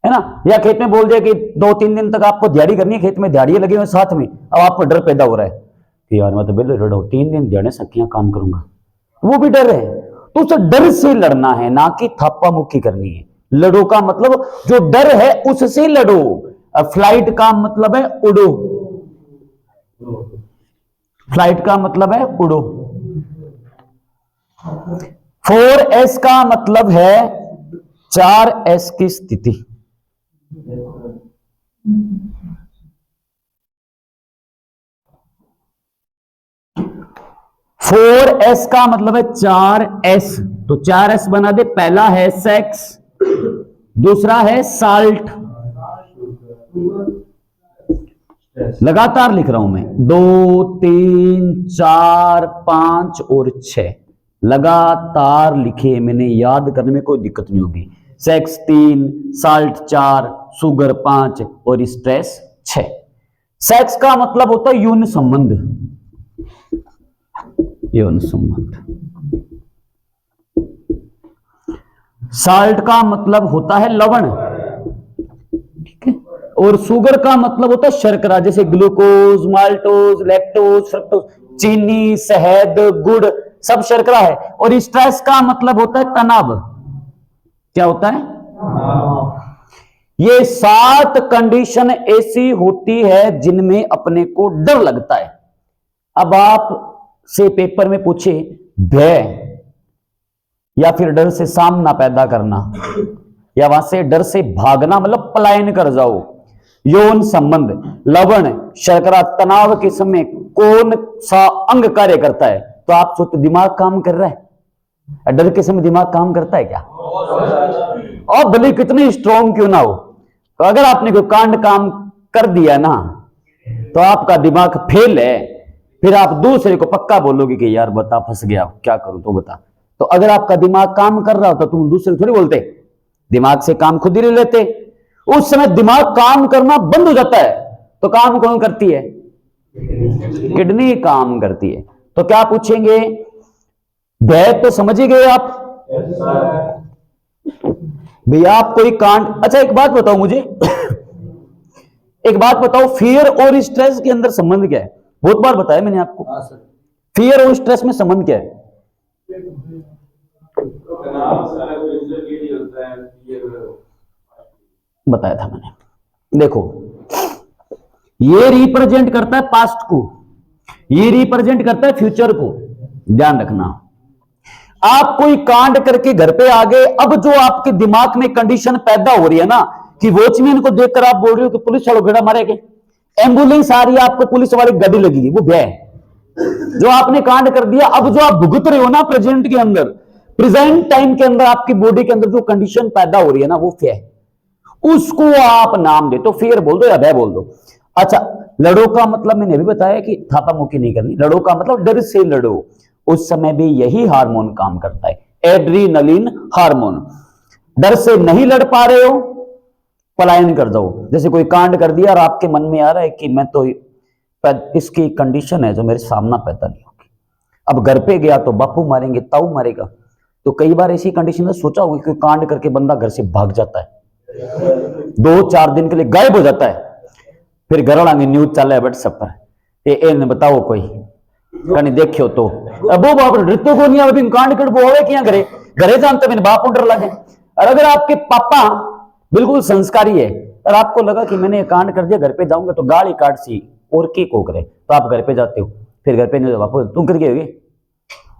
है ना, या खेत में बोल दिया कि 2-3 दिन तक आपको दिहाड़ी करनी है, खेत में दिहाड़ियां लगे हुए साथ में। अब आपको डर पैदा हो रहा है कि यार मैं तो बिल्कुल डर, 3 दिन दिहाड़े सखियां काम करूंगा, वो भी डर है। तो उस डर से लड़ना है, ना कि थापा मुक्की करनी है। लड़ो का मतलब जो डर है उससे लड़ो। फ्लाइट का मतलब है उड़ो, फ्लाइट का मतलब है उड़ो। 4S का मतलब है 4S की स्थिति। फोर एस का मतलब है 4S, तो 4S बना दे। पहला है सेक्स, दूसरा है साल्ट, लगातार लिख रहा हूं मैं, 2, 3, 4, 5 और 6 लगातार लिखे मैंने, याद करने में कोई दिक्कत नहीं होगी। सेक्स 3, साल्ट 4, शुगर 5 और स्ट्रेस 6। सेक्स का मतलब होता है यौन संबंध, यौन संबंध। साल्ट का मतलब होता है लवण, ठीक है, और शुगर का मतलब होता है शर्करा, जैसे ग्लूकोज, माल्टोज, लैक्टोज, फ्रक्टोज, चीनी, शहद, गुड़, सब शर्करा है। और स्ट्रेस का मतलब होता है तनाव। क्या होता है? ये 7 कंडीशन ऐसी होती है जिनमें अपने को डर लगता है। अब आप से पेपर में पूछे भय या फिर डर से सामना पैदा करना, या वहां से डर से भागना मतलब पलायन कर जाओ, यौन संबंध, लवण, शर्करा, तनाव के समय कौन सा अंग कार्य करता है, तो आप सोचते दिमाग काम कर रहा है। डर के समय दिमाग काम करता है क्या? और भले कितने स्ट्रॉन्ग क्यों ना हो, तो अगर आपने कोई कांड काम कर दिया ना, तो आपका दिमाग फेल है। फिर आप दूसरे को पक्का बोलोगे कि यार बता फंस गया, क्या करूं तो बता। तो अगर आपका दिमाग काम कर रहा होता तो तुम दूसरे थोड़ी बोलते, दिमाग से काम खुद ही ले लेते। उस समय दिमाग काम करना बंद हो जाता है, तो काम कौन करती है? किडनी काम करती है। तो क्या पूछेंगे? भय तो समझ ही गए आप भैया। आप कोई कांड, अच्छा एक बात बताओ मुझे एक बात बताओ, फियर और स्ट्रेस के अंदर संबंध क्या है? बहुत बार बताया मैंने आपको। फियर और स्ट्रेस में संबंध क्या है? बताया था मैंने। देखो, ये रिप्रेजेंट करता है पास्ट को, ये रिप्रेजेंट करता है फ्यूचर को। ध्यान रखना, आप कोई कांड करके घर पे आ गए, अब जो आपके दिमाग में कंडीशन पैदा हो रही है ना, कि वॉचमैन को देखकर आप बोल रहे हो कि पुलिस वालों गेड़ा मारेंगे, एम्बुलेंस आ रही है, आपको पुलिस वाली गाड़ी लगेगी, वो भय है। जो आपने कांड कर दिया, अब जो आप भुगत रहे हो ना प्रेजेंट के अंदर, प्रेजेंट टाइम के अंदर आपकी बॉडी के अंदर जो कंडीशन पैदा हो रही है ना, वो भय है। उसको आप नाम दे, तो फियर बोल दो या भय बोल दो। अच्छा, लड़ो का मतलब मैंने भी बताया कि थापा मुक्की नहीं करनी। लड़ो का मतलब डर से लड़ो। उस समय भी यही हार्मोन काम करता है, एड्रीनलिन हार्मोन। डर से नहीं लड़ पा रहे हो, पलायन कर दो। जैसे कोई कांड कर दिया और आपके मन में आ रहा है कि मैं तो इसकी कंडीशन है जो मेरे सामना पैदा नहीं होगी। अब घर पे गया तो बापू मारेंगे, ताऊ मारेगा। तो कई बार ऐसी कंडीशन में सोचा होगा कि कांड करके बंदा घर से भाग जाता है, 2-4 दिन के लिए गायब हो जाता है, फिर घर वाला न्यूज चल रहा है व्हाट्सएप पर, ये बताओ कोई कहीं देखियो तो अब वो बाप नृत्य को नहीं अभी कांड कर वो होवे क्या करे, घरे जानते मैंने बाप उंडर लगे। और अगर आपके पापा बिल्कुल संस्कारी है और आपको लगा कि मैंने कांड कर दिया, घर पे जाऊंगा तो गाली काट सी और की को करे, तो आप घर पे जाते हो, फिर घर पे नहीं हो बापू तुम करके होगे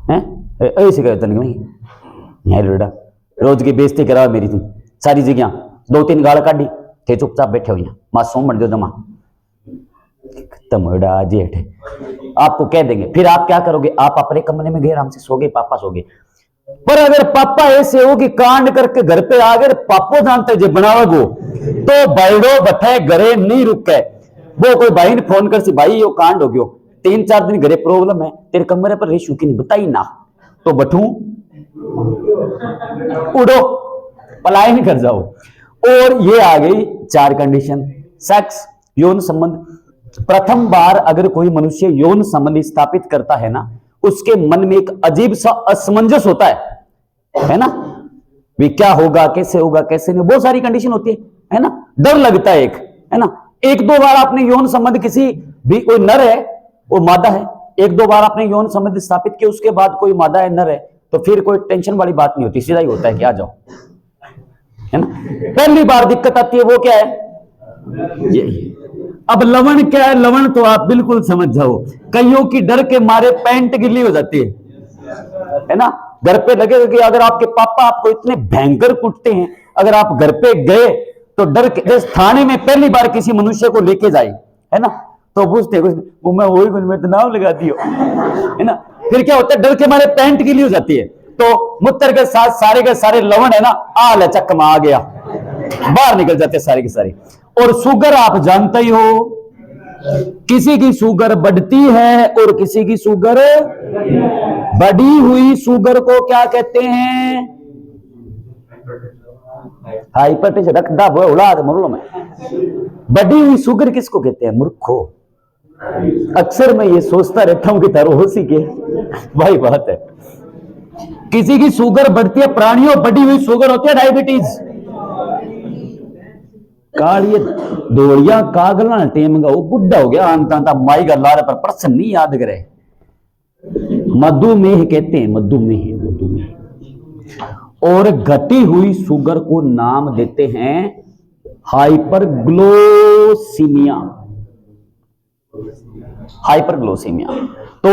हैं ऐसे कहते नहीं लुड़ा रोज की बेइज्जती कराओ मेरी, तुम सारी जगह 2-3 गाल काटी थे, चुपचाप बैठे हो मासूम बन जाओ जमा खत्म हो जेठ आपको कह देंगे। फिर आप क्या करोगे, आप अपने कमरे में गए आराम से सो गए, पापा सो गए। पर अगर पापा ऐसे हो कि कांड करके घर पे आ गए, पापो जानते जो बनाओगो तो बैठो बैठे घरे नहीं रुके, वो कोई भाई ने फोन कर सी भाई यो कांड हो गयो 3-4 दिन घरे प्रॉब्लम है, तेरे कमरे पर रेशू की नहीं बताई ना, तो बठू उड़ो पलायन कर जाओ। और ये आ गई 4 कंडीशन। सेक्स यौन संबंध, प्रथम बार अगर कोई मनुष्य यौन संबंध स्थापित करता है ना, उसके मन में एक अजीब सा असमंजस होता है ना, वे क्या होगा कैसे होगा कैसे नहीं, बहुत सारी कंडीशन होती है ना, डर लगता है एक, है ना। 1-2 बार आपने यौन संबंध किसी भी, कोई नर है वो मादा है, 1-2 बार आपने यौन संबंध स्थापित किया उसके बाद कोई मादा है नर है, तो फिर कोई टेंशन वाली बात नहीं होती, सीधा ही होता है कि आ जाओ, है ना। पहली बार दिक्कत आती है वो क्या है ये। अब लवण क्या है, लवण तो आप बिल्कुल समझ जाओ, कईयों की डर के मारे पैंट गिल्ली हो जाती है ना। घर पे लगेगा कि अगर आपके पापा आपको इतने भयंकर कुटते हैं, अगर आप घर पे गए तो डर के थाने में पहली बार किसी मनुष्य को लेके जाए, है ना, तो पूछते वो मैं वही में तो नाम लगा दियो, है ना। फिर क्या होता है, डर के मारे पैंट गिल्ली हो जाती है, तो मूत्र के साथ सारे के सारे लवण है ना आल चक्क में आ गया, बाहर निकल जाते सारे के सारे। और शुगर आप जानते ही हो, किसी की शुगर बढ़ती है और किसी की शुगर, बढ़ी हुई शुगर को क्या कहते हैं, हाइपरटेंशन, रखदा औलाद मुर्लों में। बढ़ी हुई शुगर किसको कहते हैं, मूर्खो। अक्सर मैं ये सोचता रहता हूं कि तारो हो सी के भाई बात है, किसी की शुगर बढ़ती है, प्राणियों बढ़ी हुई शुगर होती है डायबिटीज। कालिए दौड़िया कागला टेमगा वो बुढ़ा हो गया आंता माई का लार पर प्रश्न नहीं याद करे, मधुमेह कहते हैं, मधुमेह। और घटी हुई शुगर को नाम देते हैं हाइपरग्लोसीमिया। हाइपरग्लोसीमिया, तो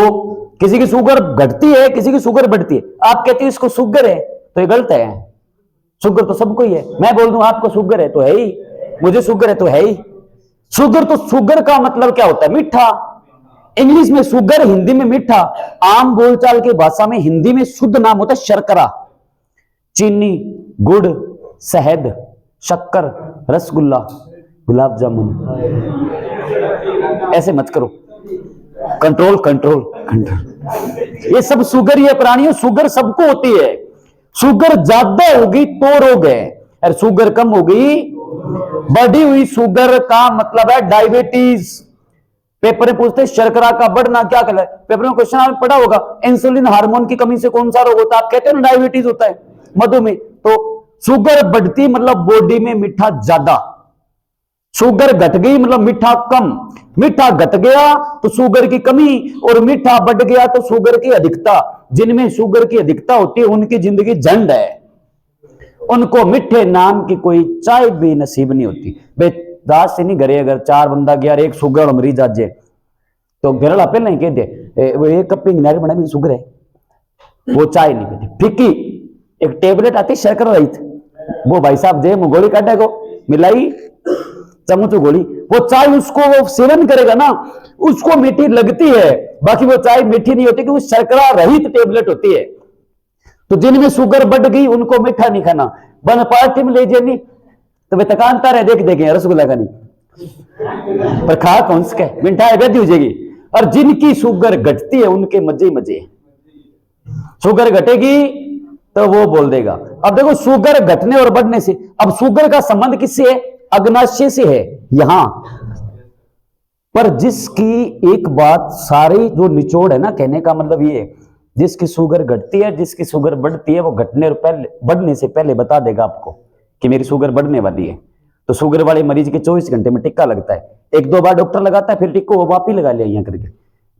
किसी की शुगर घटती है किसी की शुगर बढ़ती है, आप कहते हैं इसको शुगर है तो ये गलत है, शुगर तो सबको ही है। मैं बोल दूं आपको शुगर है तो है ही, मुझे शुगर है तो है ही। शुगर तो शुगर का मतलब क्या होता है, मीठा। इंग्लिश में शुगर, हिंदी में मीठा। आम बोलचाल की भाषा में हिंदी में शुद्ध नाम होता है शर्करा, चीनी, गुड़, शहद, शक्कर, रसगुल्ला, गुलाब जामुन। ऐसे मत करो, कंट्रोल कंट्रोल कंट्रोल। ये सब शुगर ही है प्राणियों, शुगर सबको होती है। शुगर ज्यादा होगी तो रोग है, और शुगर कम होगी। बढ़ी हुई शुगर का मतलब है डायबिटीज। पेपर में पूछते हैं शर्करा का बढ़ना क्या कहलाता है, पेपर में क्वेश्चन आपने पढ़ा होगा, इंसुलिन हार्मोन की कमी से कौन सा रोग होता है, आप कहते हैं ना डायबिटीज होता है, मधुमेह। तो शुगर बढ़ती मतलब बॉडी में मीठा ज्यादा, शुगर घट गई मतलब मीठा कम, मीठा घट गया तो शुगर की कमी, और मीठा बढ़ गया तो शुगर की अधिकता। जिनमें शुगर की अधिकता होती है उनकी जिंदगी झंड है, उनको मीठे नाम की कोई चाय भी नसीब नहीं होती। बे दास से नहीं घरे अगर 4 बंदा गया, एक शुगर मरीज आज तो घर ला पहले ही कह दे वो एक कप नारी बना भी शुगर है, वो चाय नहीं पीती। फिक्की एक टेबलेट आती शर्करा रहित, वो भाई साहब जे गोली काटे को मिलाई चम्मच गोली, वो चाय उसको वो सेवन करेगा ना, उसको मीठी लगती है, बाकी वो चाय मीठी नहीं होती क्योंकि शर्करा रहित टेबलेट होती है। तो जिनमें शुगर बढ़ गई उनको मीठा नहीं खाना, बन पार्टी में ले जानी तो वे तकानता रहे देख देखे रसगुल्ला का नहीं पर खा कौन सके मिठाई बेदी हो जाएगी। और जिनकी शुगर घटती है उनके मजे ही मजे, शुगर घटेगी तो वो बोल देगा। अब देखो शुगर घटने और बढ़ने से, अब शुगर का संबंध किससे है, अग्नाशय से है। यहां पर जिसकी एक बात सारी जो निचोड़ है ना, कहने का मतलब ये है, जिसकी शुगर घटती है, जिसकी शुगर बढ़ती है, वो बढ़ने से पहले बता देगा आपको कि मेरी शुगर बढ़ने वाली है। तो शुगर वाले मरीज के 24 घंटे में टिक्का लगता है, 1-2 बार डॉक्टर लगाता है, फिर टिक्को वो वापी लगा लिया यहाँ करके,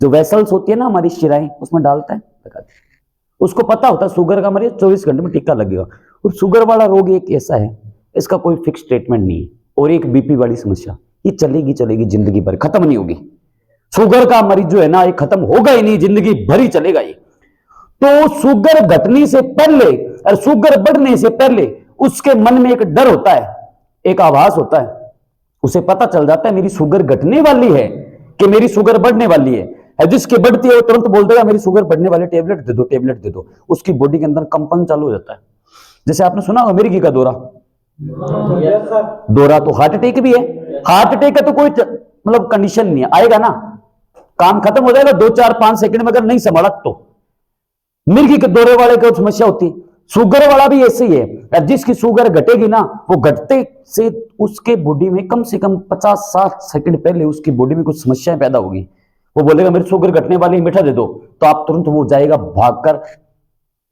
जो वेसल्स होती है ना हमारी शिराएं, उसमें डालता है, लगा दिया। उसको पता होता है शुगर का मरीज 24 घंटे में टिक्का लगेगा। और शुगर वाला रोग एक ऐसा है, इसका कोई फिक्स ट्रीटमेंट नहीं है। और एक बीपी वाली समस्या, ये चलेगी जिंदगी भर, खत्म नहीं होगी। शुगर का मरीज जो है ना, ये खत्म होगा ही नहीं, जिंदगी भर ही चलेगा ये। तो शुगर घटने से पहले और शुगर बढ़ने से पहले उसके मन में एक डर होता है, एक आभास होता है, उसे पता चल जाता है मेरी शुगर घटने वाली है कि मेरी शुगर बढ़ने वाली है। जिसकी बढ़ती है वो तुरंत बोल देगा मेरी शुगर बढ़ने वाली, टेबलेट दे दो, टेबलेट दे दो। उसकी बॉडी के अंदर कंपन चालू हो जाता है। जैसे आपने सुना अमेरिकी का दौरा, दौरा तो हार्ट अटैक भी है। हार्ट अटैक का तो कोई मतलब कंडीशन नहीं है, आएगा ना, काम खत्म हो जाएगा 2-4-5 सेकंड में, अगर नहीं संभाला तो। मिर्गी के दौरे वाले को समस्या होती, शुगर वाला भी ऐसे ही है। जिसकी शुगर घटेगी ना, वो घटते से उसके बॉडी में कम से कम 50-60 सेकंड पहले उसकी बॉडी में कुछ समस्याएं पैदा होगी। वो बोलेगा मेरी शुगर घटने वाली, मीठा दे दो, तो आप तुरंत वो जाएगा भागकर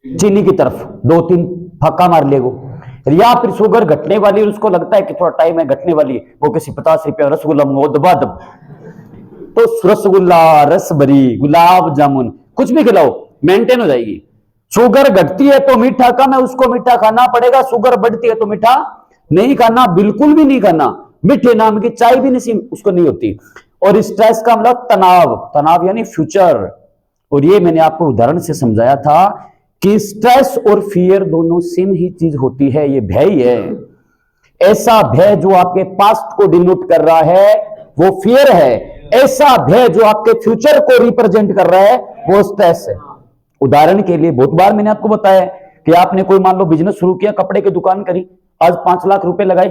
चीनी की तरफ, 2-3 फक्का मार लेगा। या फिर शुगर घटने वाली और उसको लगता है कि थोड़ा टाइम है घटने वाली, वो किसी 50 रुपया रसगुल्ला दबा दब, तो रसगुल्ला, रसभरी, गुलाब जामुन, कुछ भी खिलाओ, मेंटेन हो जाएगी। शुगर घटती है तो मीठा कम है, उसको मीठा खाना पड़ेगा। शुगर बढ़ती है तो मीठा नहीं खाना, बिल्कुल भी नहीं खाना। मीठे नाम की चाय भी नहीं उसको नहीं होती। और स्ट्रेस का मतलब तनाव, तनाव यानी फ्यूचर। और ये मैंने आपको उदाहरण से समझाया था कि स्ट्रेस और फियर दोनों सेम ही चीज होती है, ये भय ही है। ऐसा भय जो आपके पास्ट को डिनोट कर रहा है वो फियर है, ऐसा भय जो आपके फ्यूचर को रिप्रेजेंट कर रहा है वो स्ट्रेस है। उदाहरण के लिए बहुत बार मैंने आपको बताया कि आपने कोई मान लो बिजनेस शुरू किया, कपड़े की दुकान करी, आज 5 लाख रुपए लगाए,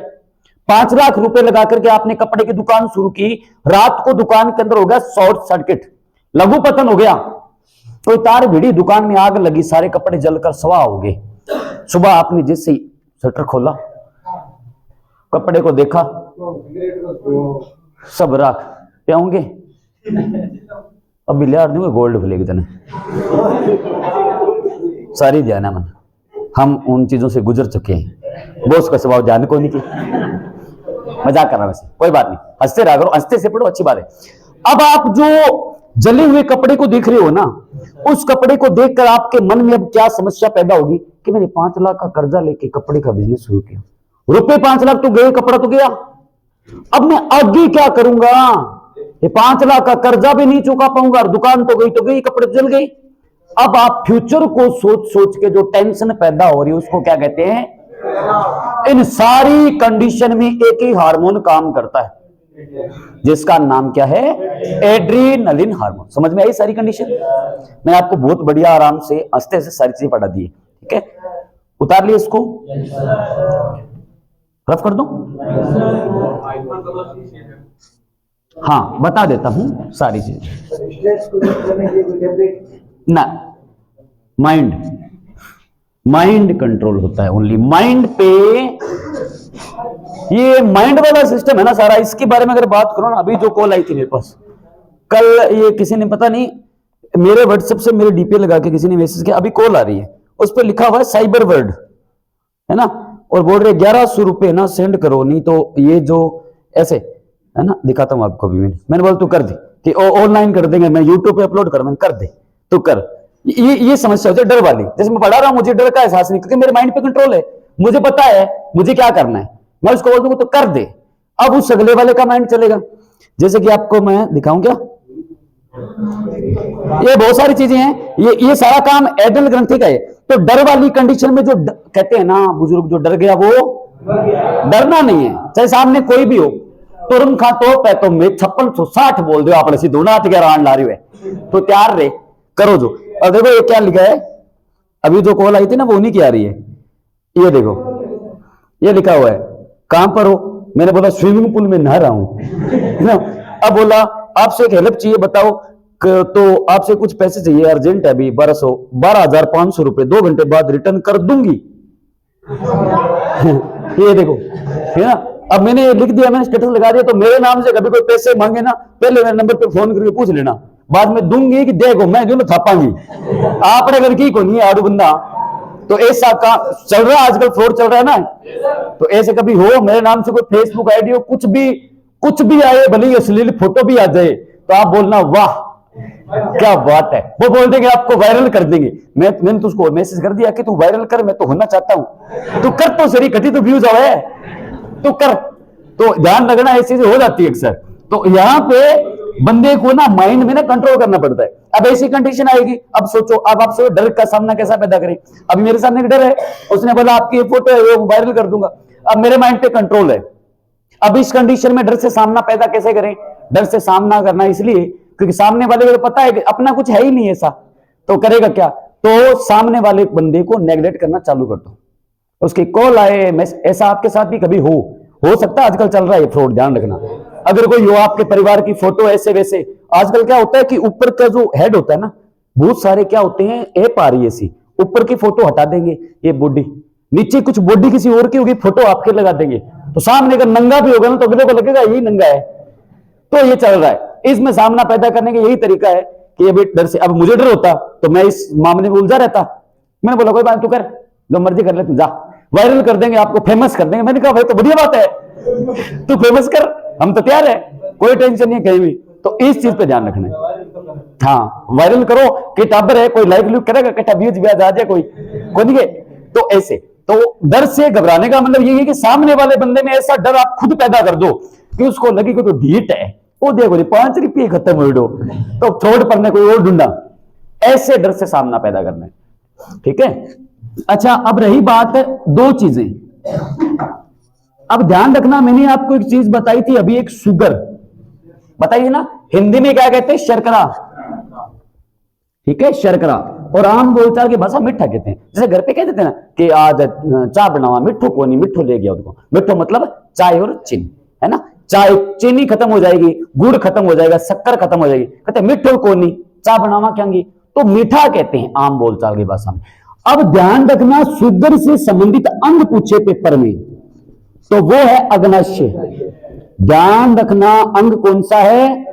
5 लाख रुपए लगा करके आपने कपड़े की दुकान शुरू की, रात को दुकान के अंदर हो गया शॉर्ट सर्किट, लघु पतन हो गया, तो तार भिड़ी, दुकान में आग लगी, सारे कपड़े जलकर स्वाह हो गए। सुबह आपने जैसे शटर खोला, कपड़े को देखा, सब राख पे होंगे, अब बिलियार दूंगे गोल्ड फुलेगी तने सारी ध्यान है मन। हम उन चीजों से गुजर चुके हैं, बॉस का स्वभाव जान को नहीं की, मजाक कर रहा वैसे, कोई बात नहीं, हंसते रहा करो, हंसते से पढ़ो, अच्छी बात है। अब आप जो जले हुए कपड़े को देख रहे हो ना, उस कपड़े को देखकर आपके मन में अब क्या समस्या पैदा होगी कि मैंने 5 लाख का कर्जा लेके कपड़े का बिजनेस शुरू किया, रुपए 5 लाख तो गए, कपड़ा तो गया, अब मैं आगे क्या करूंगा, ये 5 लाख का कर्जा भी नहीं चुका पाऊंगा, दुकान तो गई, कपड़े जल गई। अब आप फ्यूचर को सोच सोच के जो टेंशन पैदा हो रही है उसको क्या कहते हैं। इन सारी कंडीशन में एक ही हार्मोन काम करता है जिसका नाम क्या है, एड्रीनलिन हार्मोन। समझ में आई सारी कंडीशन? मैं आपको बहुत बढ़िया आराम से हंसते से सारी चीजें पढ़ा दी, ठीक है। उतार लिया इसको, रफ कर दो। हाँ बता देता हूं सारी चीज ना। माइंड कंट्रोल होता है ओनली माइंड पे। ये माइंड वाला सिस्टम है ना सारा, इसके बारे में अगर बात करो ना, अभी जो कॉल आई थी मेरे पास कल, ये किसी ने पता नहीं मेरे व्हाट्सएप से मेरे डीपी लगा के किसी ने मैसेज किया, अभी कॉल आ रही है, उस पर लिखा हुआ है साइबर वर्ल्ड, है ना, और बोल रहे 1100 रुपए ना सेंड करो, नहीं तो ये जो ऐसे है ना, दिखाता हूं आपको भी। मैंने बोला तू कर दे कि ऑनलाइन कर देंगे, मैं यूट्यूब पे अपलोड कर, मैंने कर दे तो कर। ये समस्या होती है डर वाली। जैसे मैं पढ़ा रहा हूं, मुझे डर का एहसास नहीं, क्योंकि मेरे माइंड पे कंट्रोल है, मुझे पता है मुझे क्या करना है, मैं उसको बोल दूंगा तो कर दे। अब उस अगले वाले का माइंड चलेगा। जैसे कि आपको मैं दिखाऊं क्या, ये बहुत सारी चीजें हैं, ये सारा काम एड्रेनल ग्रंथि का है। तो डर वाली कंडीशन में जो कहते हैं ना बुजुर्ग, जो डर गया वो डरना नहीं है, चाहे सामने कोई भी हो, तुरंत खा तो पैतो में 5660 बोल दो आप सीधो ना रान ला रही है, तो तैयार रे करो जो। और देखो ये क्या लिखा है, अभी जो कॉल आई थी ना वो नहीं की आ रही है, ये देखो ये लिखा हुआ है, कहां पर हो, मैंने बोला स्विमिंग पूल में नहा रहा हूं, है ना। अब बोला आपसे एक हेल्प चाहिए बताओ, तो आपसे कुछ पैसे चाहिए अर्जेंट है, अभी 12,500 रुपए 2 घंटे बाद रिटर्न कर दूंगी। ये देखो, है ना, अब मैंने लिख दिया, मैंने स्टेटस लगा दिया, तो मेरे नाम से कभी कोई पैसे मांगे ना, पहले मेरे नंबर पे फोन करके पूछ लेना, बाद में दूंगी कि देखो मैं जो ना थापांगी, आपने घर की को नहीं है आड़ू बंदा। तो ऐसा का चल रहा है आजकल, फ्रॉड चल रहा है ना। तो ऐसे कभी हो मेरे नाम से कोई फेसबुक आईडी हो, कुछ भी आए, भले ही अश्लील फोटो भी आ जाए, तो आप बोलना वाह क्या बात है, वो बोल देंगे आपको वायरल कर देंगे। मैंने तो उसको मैसेज कर दिया कि तू वायरल कर, मैं तो होना चाहता हूं, तू कर तो सही, घटी तो व्यूज आवे, तू कर। तो ध्यान रखना ऐसी चीजें हो जाती है अक्सर। तो यहाँ पे बंदे को ना माइंड में ना कंट्रोल करना पड़ता है। अब ऐसी कंडीशन आएगी, अब सोचो, अब आप सोचो डर का सामना कैसा पैदा करें। अभी मेरे सामने एक डर है, उसने बोला आपकी ये फोटो है वो वायरल कर दूंगा, अब मेरे माइंड पे कंट्रोल है। अब इस कंडीशन में डर से सामना पैदा कैसे करें? डर से सामना करना इसलिए क्योंकि सामने वाले को पता है कि अपना कुछ है ही नहीं ऐसा, तो करेगा क्या? तो सामने वाले बंदे को नेग्लेक्ट करना चालू कर दो, उसकी कॉल आए, ऐसा आपके साथ भी कभी हो सकता है, आजकल चल रहा है फ्रॉड, ध्यान रखना। अगर कोई हो आपके परिवार की फोटो ऐसे वैसे, आजकल क्या होता है कि ऊपर का जो हेड होता है ना, बहुत सारे क्या होते हैं ऐप आ रही है ऐसी, ऊपर की फोटो हटा देंगे ये बॉडी, नीचे कुछ बॉडी किसी और की होगी, फोटो आपके लगा देंगे, तो सामने अगर नंगा भी होगा ना तो अगले को लगेगा यही नंगा है। तो ये चल रहा है, इसमें सामना पैदा करने का यही तरीका है कि ये भी डर से। अब मुझे डर होता तो मैं इस मामले में उलझा रहता, मैंने बोला कोई बात तू कर, जो मर्जी कर ले, तू जा, वायरल कर देंगे, आपको फेमस कर देंगे। मैंने कहा भाई तो बढ़िया बात है, तू फेमस कर, हम तो तैयार है, कोई टेंशन नहीं है कहीं भी। तो इस चीज पे ध्यान रखना है। हाँ, वायरल करो कि टाबर है, कोई लाइक लूक करेगा, कटा व्यूज ब्याज आ जाए, कोई नहीं है। तो ऐसे, तो डर से घबराने का मतलब ये है कि सामने वाले बंदे में ऐसा डर आप खुद पैदा कर दो कि उसको लगे कि तो ढीठ है, वो देखो 5 रुपये खत्म हो दो, तो थोड़ पर कोई और ढूंढा, ऐसे डर से सामना पैदा करना है। ठीक है, अच्छा अब रही बात दो चीजें, अब ध्यान रखना, मैंने आपको एक चीज बताई थी अभी, एक शुगर बताइए ना, हिंदी में क्या कहते हैं? शर्करा। ठीक है, शर्करा, और आम बोलचाल की भाषा मिठा कहते हैं। जैसे घर पे कह देते हैं ना कि आज चाय बनावा, मिठो को नहीं, मिठो ले गया उसको, मिठो मतलब चाय और चीनी, है ना, चाय चीनी खत्म हो जाएगी, गुड़ खत्म हो जाएगा, शक्कर खत्म हो जाएगी, कहते मिठो को नहीं, चाय बनावा क्यांगी, तो मीठा कहते हैं आम बोलचाल की भाषा में। अब ध्यान रखना, शुगर से संबंधित अंग पूछे पेपर में तो वो है अग्नाशय। ध्यान रखना, अंग कौन सा है?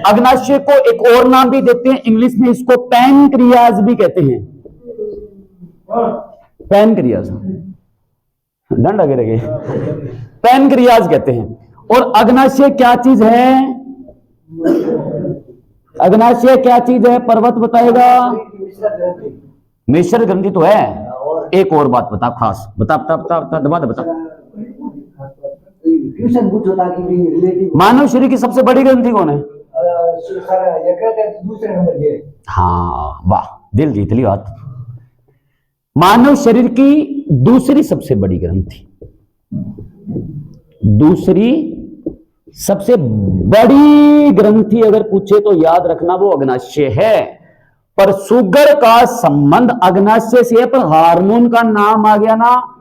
अग्नाशय को एक और नाम भी देते हैं इंग्लिश में, इसको पैनक्रियाज भी कहते हैं, पैनक्रियाज, डंडा गिरेगे, पैनक्रियाज कहते हैं। और अग्नाशय क्या चीज है? अग्नाशय क्या चीज है? पर्वत बताएगा। मिश्र ग्रंथि तो है। एक और बात बता, खास बता बता बता बता दबा बता, मानव शरीर की सबसे बड़ी ग्रंथि कौन है? हाँ वाह, दिल जीत ली बात। मानव शरीर की दूसरी सबसे बड़ी ग्रंथि, दूसरी सबसे बड़ी ग्रंथि अगर पूछे तो याद रखना वो अग्नाशय है। पर शुगर का संबंध अग्नाशय से है, पर हार्मोन का नाम आ गया ना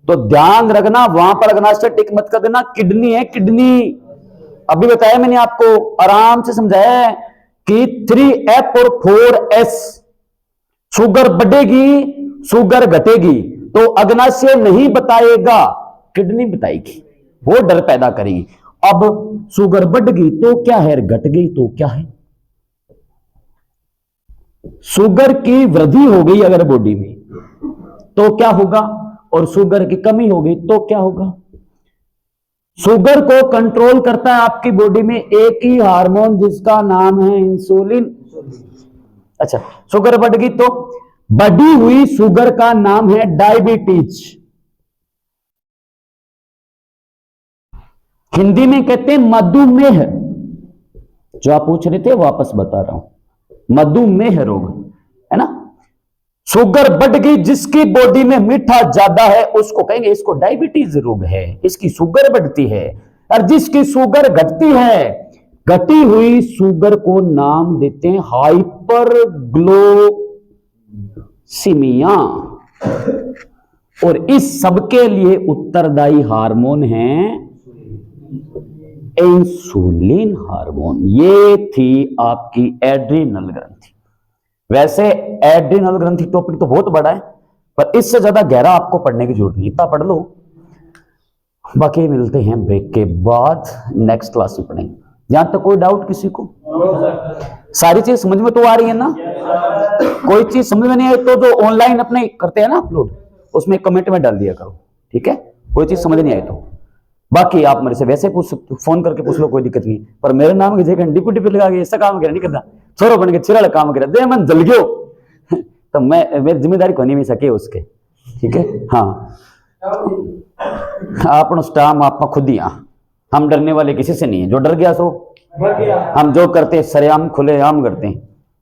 तो ध्यान रखना, वहां पर अग्नाशय टिक मत कर देना, किडनी है, किडनी। अभी बताया मैंने आपको, आराम से समझाया कि 3F और 4S, शुगर बढ़ेगी, शुगर घटेगी, तो अग्नाशय नहीं बताएगा, किडनी बताएगी, वो डर पैदा करेगी। अब शुगर बढ़ गई तो क्या है, घट गई तो क्या है? शुगर की वृद्धि हो गई अगर बॉडी में तो क्या होगा, और शुगर की कमी हो गई तो क्या होगा? शुगर को कंट्रोल करता है आपकी बॉडी में एक ही हार्मोन जिसका नाम है इंसुलिन। अच्छा, शुगर बढ़ गई तो बढ़ी हुई शुगर का नाम है डायबिटीज, हिंदी में कहते हैं मधुमेह। जो आप पूछ रहे थे वापस बता रहा हूं, मधुमेह रोग है ना। शुगर बढ़ गई, जिसकी बॉडी में मीठा ज्यादा है उसको कहेंगे इसको डायबिटीज रोग है, इसकी शुगर बढ़ती है। और जिसकी शुगर घटती है, घटी हुई शुगर को नाम देते हैं हाइपरग्लाइसीमिया। और इस सबके लिए उत्तरदायी हार्मोन है इंसुलिन हार्मोन। ये थी आपकी एड्रिनल ग्रंथि। वैसे एड्रिनल ग्रंथि टॉपिक तो बहुत बड़ा है, पर इससे ज्यादा गहरा आपको पढ़ने की जरूरत नहीं, इतना पढ़ लो। बाकी मिलते हैं ब्रेक के बाद, नेक्स्ट क्लास में पढ़ेंगे। यहां तक कोई डाउट किसी को? सारी चीज समझ में तो आ रही है ना? कोई चीज समझ में नहीं आई तो जो ऑनलाइन अपने करते हैं ना अपलोड, उसमें कमेंट में डाल दिया करो, ठीक है? कोई चीज समझ नहीं आई तो। बाकी आप मेरे से वैसे पूछ सकते हो, फोन करके पूछ लो, कोई दिक्कत नहीं। पर मेरे नाम की जगह डिप्टी पे लगा के ऐसा काम नहीं करता, छोरो बन के चिराला काम करे दे मन जल गयो तो मैं मेरी जिम्मेदारी को नहीं भी सके उसके, ठीक है? हाँ, अपना स्टाम आप खुद ही, हम डरने वाले किसी से नहीं है। जो डर गया सो हम जो करते हैं सरेआम खुलेआम करते हैं,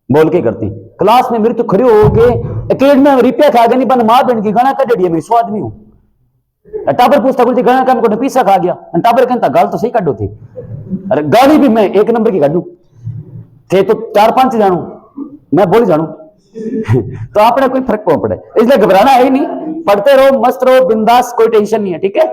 बोल के करते हैं। क्लास में मेरी तो खड़े हो गए, अकेडमी में रिपे खा गया नहीं बन मां बहन की गाना कट दिया, मैं स्वाद में हूं। टाबर पूछता बोलते गाना काम को पीसा खा गया, टाबर कहता गाल तो सही काटो थे। अरे गाली भी मैं एक नंबर की काटू थे तो 4-5 जानू, मैं बोल जानू तो आपने कोई फर्क क्यों पड़े, इसलिए घबराना है ही नहीं। पढ़ते रहो, मस्त रहो, बिंदास, कोई टेंशन नहीं है, ठीक है?